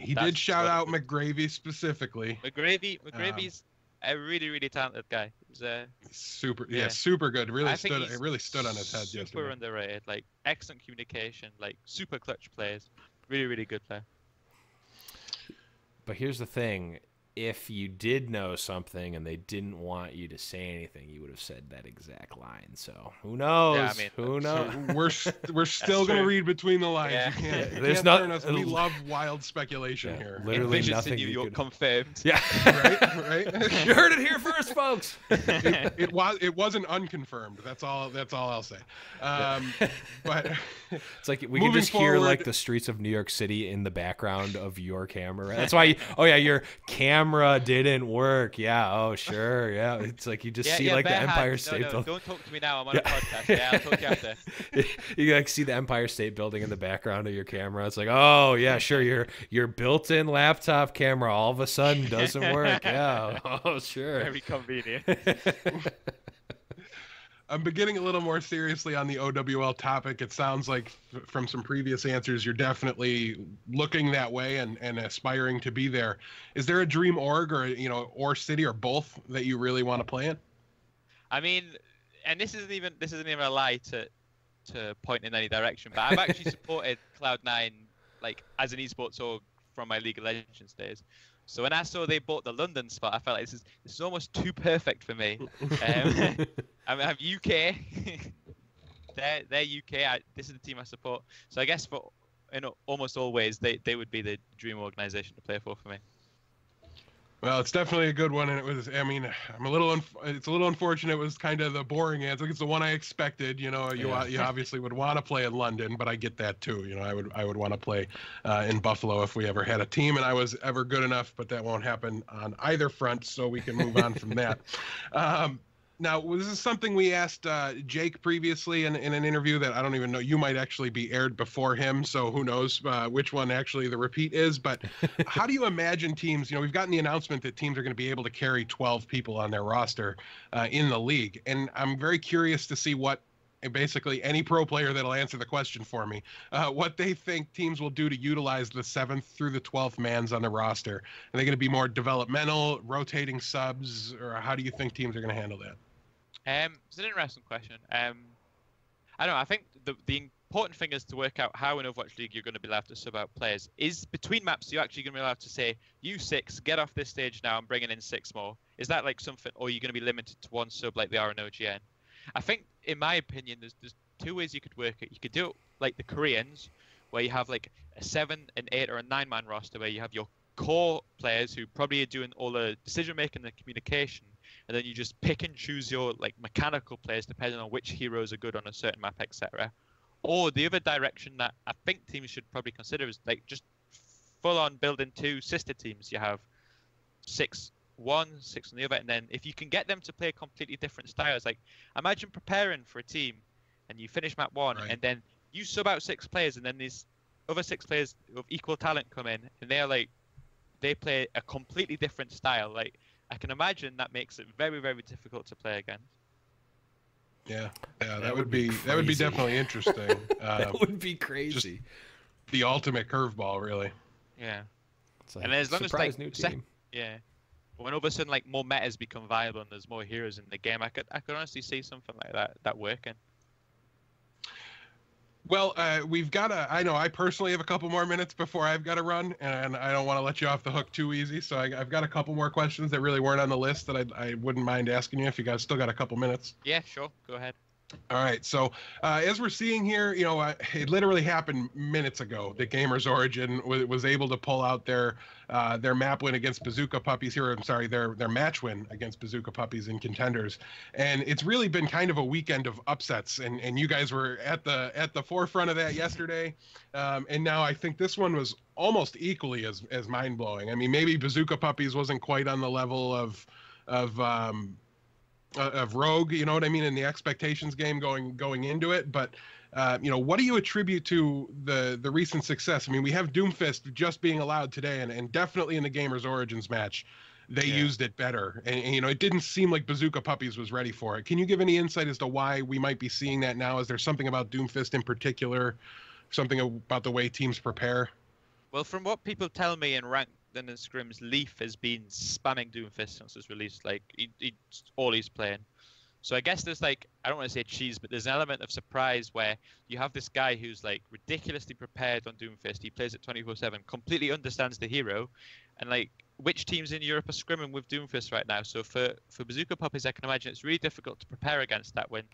He did shout out McGravy specifically. McGravy's a really, really talented guy. He's super good. Really stood on his head yesterday. Super underrated. Excellent communication. Super clutch plays. Really, really good player. But here's the thing: if you did know something and they didn't want you to say anything, you would have said that exact line. So who knows? Yeah, I mean, who knows? So we're still going to read between the lines. Yeah. You can't, you There's can't not- turn us. We love wild speculation here. Literally Envision's nothing in New you York could- confirmed. Yeah. Right. You heard it here first, folks. It wasn't unconfirmed. That's all I'll say. But It's like we can Moving just hear like forward- the streets of New York City in the background of your camera. That's why. Oh yeah, your camera didn't work. Yeah. Oh sure. Yeah. It's like you just see like the bare Empire hands. State No, Building. don't talk to me now. I'm on a podcast. Yeah, I'll talk to you after. You like see the Empire State Building in the background of your camera. It's like, oh yeah, sure. Your built-in laptop camera all of a sudden doesn't work. Yeah. Oh sure. Very convenient. I'm beginning a little more seriously on the OWL topic. It sounds like from some previous answers, you're definitely looking that way and aspiring to be there. Is there a dream org or city or both that you really want to play in? I mean, and this isn't even a lie to point in any direction, but I've actually supported Cloud9 like as an esports org from my League of Legends days. So when I saw they bought the London spot, I felt like this is almost too perfect for me. I'm UK. they're UK. This is the team I support. So I guess for almost always they would be the dream organization to play for me. Well, it's definitely a good one, and it was. I mean, it's a little unfortunate. It was kind of the boring answer. It's the one I expected. You obviously would want to play in London, but I get that too. I would want to play in Buffalo if we ever had a team, and I was ever good enough. But that won't happen on either front, so we can move on from that. Now, this is something we asked Jake previously in an interview that I don't even know. You might actually be aired before him, so who knows which one actually the repeat is. But how do you imagine teams, we've gotten the announcement that teams are going to be able to carry 12 people on their roster in the league. And I'm very curious to see what basically any pro player that'll answer the question for me, what they think teams will do to utilize the 7th through the 12th mans on the roster. Are they going to be more developmental, rotating subs, or how do you think teams are going to handle that? It's an interesting question. I don't know. I think the important thing is to work out how in Overwatch League you're going to be allowed to sub out players. Is between maps you're actually going to be allowed to say, you 6, get off this stage now, I'm bringing in 6 more. Is that like something, or are you going to be limited to one sub like they are in OGN? I think, in my opinion, there's 2 ways you could work it. You could do it like the Koreans, where you have like a 7, an 8, or a 9-man roster, where you have your core players who probably are doing all the decision making and the communication, and then you just pick and choose your like mechanical players depending on which heroes are good on a certain map, etc. Or the other direction that I think teams should probably consider is like just full on building 2 sister teams. You have 6 one, 6 on the other, and then if you can get them to play completely different styles, like imagine preparing for a team and you finish map 1, Right. and then you sub out 6 players, and then these other 6 players of equal talent come in, and they play a completely different style. Like I can imagine that makes it very, very difficult to play against. Yeah, That that would would be be crazy. definitely interesting. That would be crazy. The ultimate curveball, really. Yeah. It's like, And as long as, surprise like, new sec- team. Yeah. When all of a sudden like more metas become viable and there's more heroes in the game, I could honestly see something like that working. Well, I personally have a couple more minutes before I've got to run, and I don't want to let you off the hook too easy. So I've got a couple more questions that really weren't on the list that I wouldn't mind asking you if you guys still got a couple minutes. Yeah, sure. Go ahead. All right. So as we're seeing here, it literally happened minutes ago that Gamers Origin was able to pull out their map win against Bazooka Puppies here. I'm sorry, their match win against Bazooka Puppies in Contenders. And it's really been kind of a weekend of upsets. And you guys were at the forefront of that yesterday. And now I think this one was almost equally as mind blowing. I mean, maybe Bazooka Puppies wasn't quite on the level of Rogue, you know what I mean, in the expectations game going into it, but what do you attribute to the recent success? I mean, we have Doomfist just being allowed today, and definitely in the Gamers Origins match, they used it better, and it didn't seem like Bazooka Puppies was ready for it. Can you give any insight as to why we might be seeing that now? Is there something about Doomfist in particular, something about the way teams prepare? Well, from what people tell me in ranked and in scrims, Leaf has been spamming Doomfist since it's released. Like all he's playing. So I guess there's like, I don't want to say cheese, but there's an element of surprise where you have this guy who's like ridiculously prepared on Doomfist. He plays it 24/7, completely understands the hero, and like which teams in Europe are scrimming with Doomfist right now? So for Bazooka Puppies, I can imagine it's really difficult to prepare against that when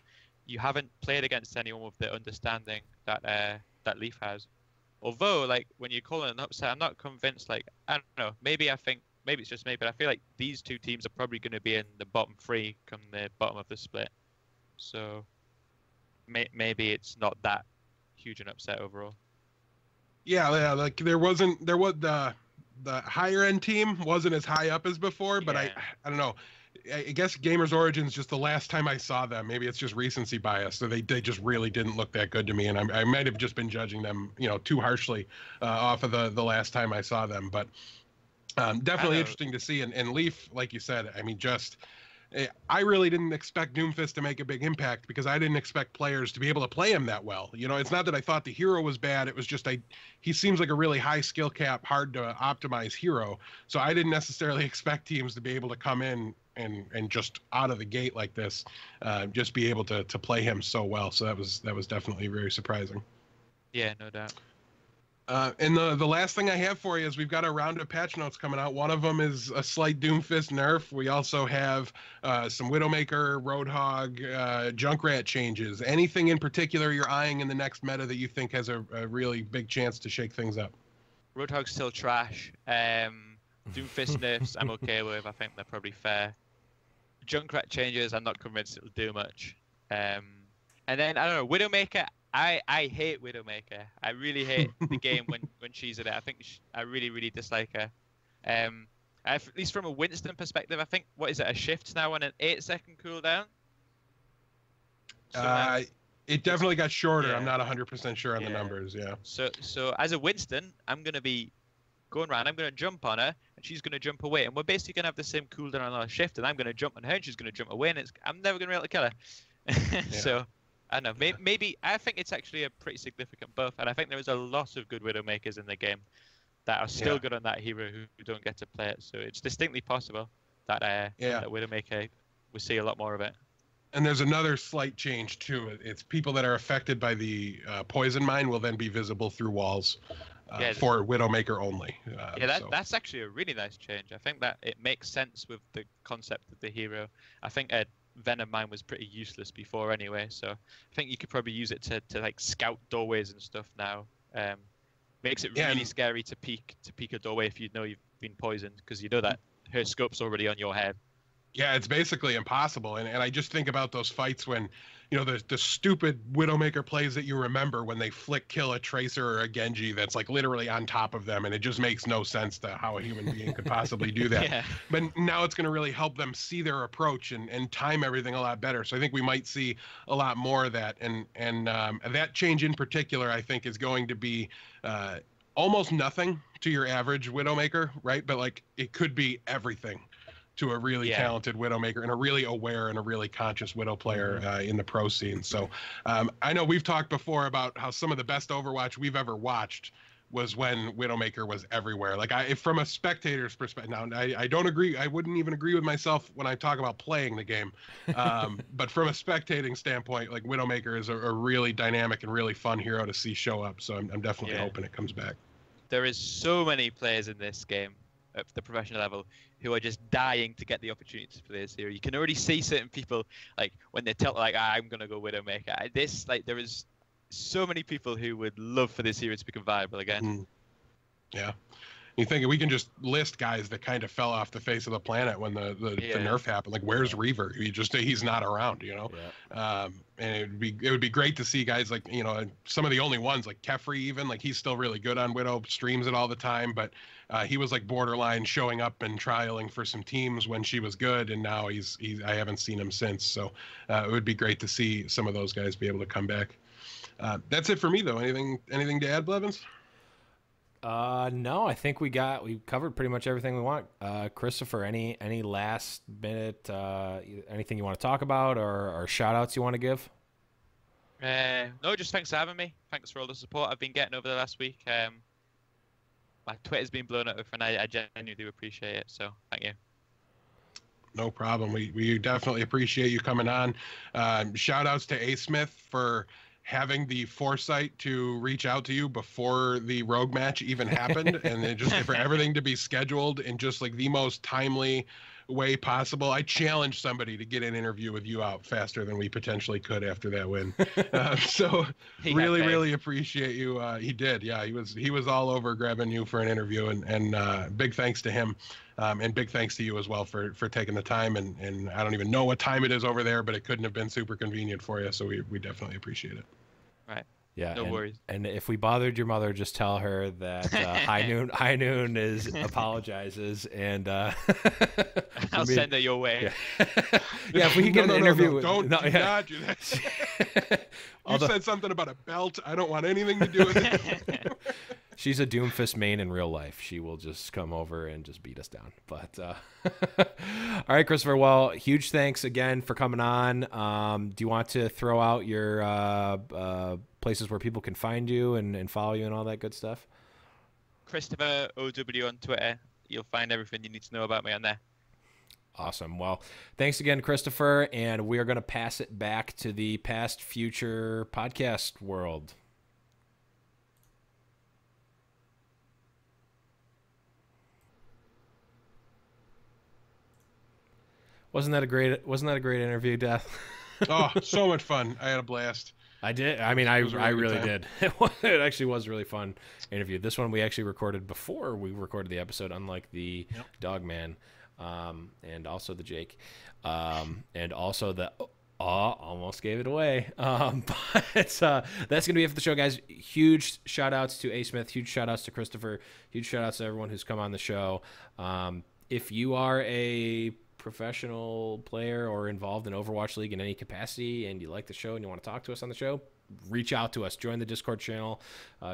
you haven't played against anyone with the understanding that that Leaf has. Although, like, when you call it an upset, I'm not convinced. Like, I don't know. Maybe it's just me, but I feel like these two teams are probably going to be in the bottom three come the bottom of the split. So maybe it's not that huge an upset overall. Yeah, like there was the higher end team wasn't as high up as before, but Yeah. I don't know. I guess Gamers Origins, just the last time I saw them, maybe it's just recency bias, so they just really didn't look that good to me, and I might have just been judging them, too harshly off of the last time I saw them. But definitely interesting to see. And Leaf, like you said, I mean, I really didn't expect Doomfist to make a big impact because I didn't expect players to be able to play him that well. It's not that I thought the hero was bad. It was just he seems like a really high skill cap, hard to optimize hero. So I didn't necessarily expect teams to be able to come in and just out of the gate like this, just be able to play him so well. So that was definitely very surprising. Yeah, no doubt. And the last thing I have for you is we've got a round of patch notes coming out. One of them is a slight Doomfist nerf. We also have some Widowmaker, Roadhog, Junkrat changes. Anything in particular you're eyeing in the next meta that you think has a really big chance to shake things up? Roadhog's still trash. Doomfist nerfs I'm okay with. I think they're probably fair. Junkrat changes, I'm not convinced it'll do much. And then, I don't know, Widowmaker, I hate Widowmaker. I really hate the game when she's in it. I think I really, really dislike her. At least from a Winston perspective, I think, what is it, a shift now on an 8-second cooldown? So it definitely got shorter. Yeah. I'm not 100% sure on the numbers, yeah. So as a Winston, I'm going to be going around, I'm going to jump on her, and she's going to jump away, and we're basically going to have the same cooldown on our shift, and I'm going to jump on her, and she's going to jump away, and I'm never going to be able to kill her. So, I don't know, maybe I think it's actually a pretty significant buff, and I think there is a lot of good Widowmakers in the game that are still good on that hero who don't get to play it, so it's distinctly possible that that Widowmaker, we see a lot more of it. And there's another slight change too. It's people that are affected by the poison mine will then be visible through walls for Widowmaker only. That's actually a really nice change. I think that it makes sense with the concept of the hero. I think Venom Mine was pretty useless before anyway, so I think you could probably use it to like scout doorways and stuff now. Makes it really scary to peek a doorway if you know you've been poisoned, because you know that her scope's already on your head. Yeah, it's basically impossible. And I just think about those fights when, the stupid Widowmaker plays that you remember when they flick kill a Tracer or a Genji that's like literally on top of them, and it just makes no sense to how a human being could possibly do that. Yeah. But now it's going to really help them see their approach and time everything a lot better. So I think we might see a lot more of that. And that change in particular, I think, is going to be almost nothing to your average Widowmaker, right? But like it could be everything to a really talented Widowmaker and a really aware and a really conscious Widow player in the pro scene. So I know we've talked before about how some of the best Overwatch we've ever watched was when Widowmaker was everywhere. Like from a spectator's perspective, now I don't agree. I wouldn't even agree with myself when I talk about playing the game. But from a spectating standpoint, like Widowmaker is a really dynamic and really fun hero to see show up. So I'm definitely hoping it comes back. There is so many players in this game at the professional level who are just dying to get the opportunity to play this hero. You can already see certain people, like when they tell I'm gonna go Widowmaker. There is so many people who would love for this hero to become viable again. Yeah, you think we can just list guys that kind of fell off the face of the planet when the nerf happened? Like, where's Reaver? He's not around, and it would be great to see guys like some of the only ones like Kefri, even like he's still really good on Widow, streams it all the time, but he was like borderline showing up and trialing for some teams when she was good, and now I haven't seen him since. So it would be great to see some of those guys be able to come back. That's it for me though. Anything to add, Blevins? No, I think we covered pretty much everything we want. ChrisTFer, any last minute, anything you want to talk about or shout outs you want to give? No, just thanks for having me. Thanks for all the support I've been getting over the last week. My Twitter's been blown up, and I genuinely do appreciate it. So thank you. No problem. We definitely appreciate you coming on. Shout outs to A Smith for having the foresight to reach out to you before the Rogue match even happened, and it just for everything to be scheduled in just like the most timely way possible. I challenged somebody to get an interview with you out faster than we potentially could after that win. So really appreciate you. He did. Yeah, he was all over grabbing you for an interview, and big thanks to him. And big thanks to you as well for taking the time. And I don't even know what time it is over there, but it couldn't have been super convenient for you. So we definitely appreciate it. Right. Yeah. No worries. And if we bothered your mother, just tell her that High Noon apologizes, and I'll send it your way. Yeah, if we can get an interview. Don't do not do that. You said something about a belt. I don't want anything to do with it. She's a Doomfist main in real life. She will just come over and just beat us down. But all right, ChrisTFer. Well, huge thanks again for coming on. Do you want to throw out your places where people can find you and follow you and all that good stuff? ChrisTFer OW on Twitter. You'll find everything you need to know about me on there. Awesome. Well, thanks again, ChrisTFer, and we are going to pass it back to the past future podcast world. Wasn't that a great interview, Death? Oh, so much fun. I had a blast. I did. I mean, I really time. did. It actually was a really fun interview. This one we actually recorded before we recorded the episode, unlike the Dogman, and also the Jake, and also the almost gave it away. But that's gonna be it for the show, guys. Huge shout outs to A Smith. Huge shout outs to ChrisTFer. Huge shout outs to everyone who's come on the show. If you are a professional player or involved in Overwatch League in any capacity and you like the show and you want to talk to us on the show, reach out to us. Join the Discord channel.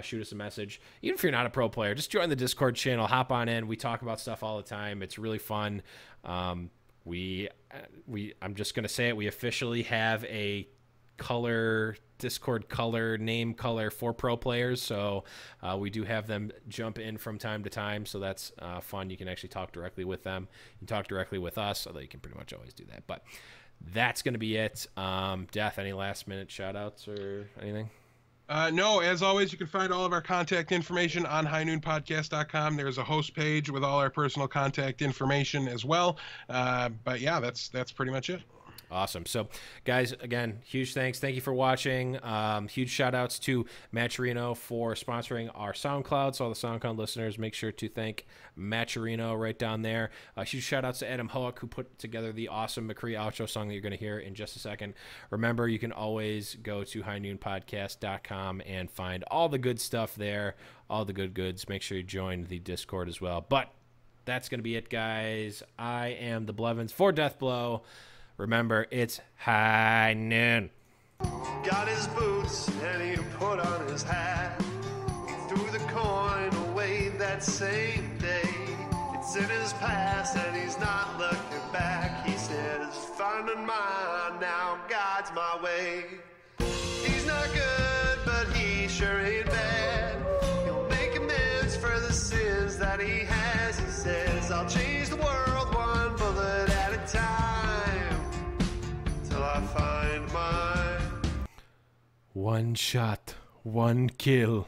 Shoot us a message. Even if you're not a pro player, just join the Discord channel. Hop on in. We talk about stuff all the time. It's really fun. I'm just going to say it. We officially have a Discord name color for pro players, so we do have them jump in from time to time, so that's fun. You can actually talk directly with them. You can talk directly with us, although you can pretty much always do that. But that's going to be it. Death, any last minute shout outs or anything? No, as always, you can find all of our contact information on highnoonpodcast.com. There's a host page with all our personal contact information as well. But yeah, that's pretty much it. Awesome. So, guys, again, huge thanks. Thank you for watching. Huge shout-outs to Matcherino for sponsoring our SoundCloud. So all the SoundCloud listeners, make sure to thank Matcherino right down there. Huge shout-outs to Adam Hoek, who put together the awesome McCree outro song that you're going to hear in just a second. Remember, you can always go to highnoonpodcast.com and find all the good stuff there, all the good goods. Make sure you join the Discord as well. But that's going to be it, guys. I am the Blevins for Deathblow. Remember, it's high noon. Got his boots and he put on his hat. He threw the coin away that same day. It's in his past and he's not looking back. He says, finding mine now, God's my way. He's not good, but he sure ain't bad. He'll make amends for the sins that he has. He says, I'll change the world one bullet at a time. I find mine. One shot, one kill.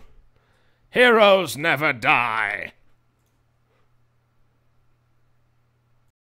Heroes never die.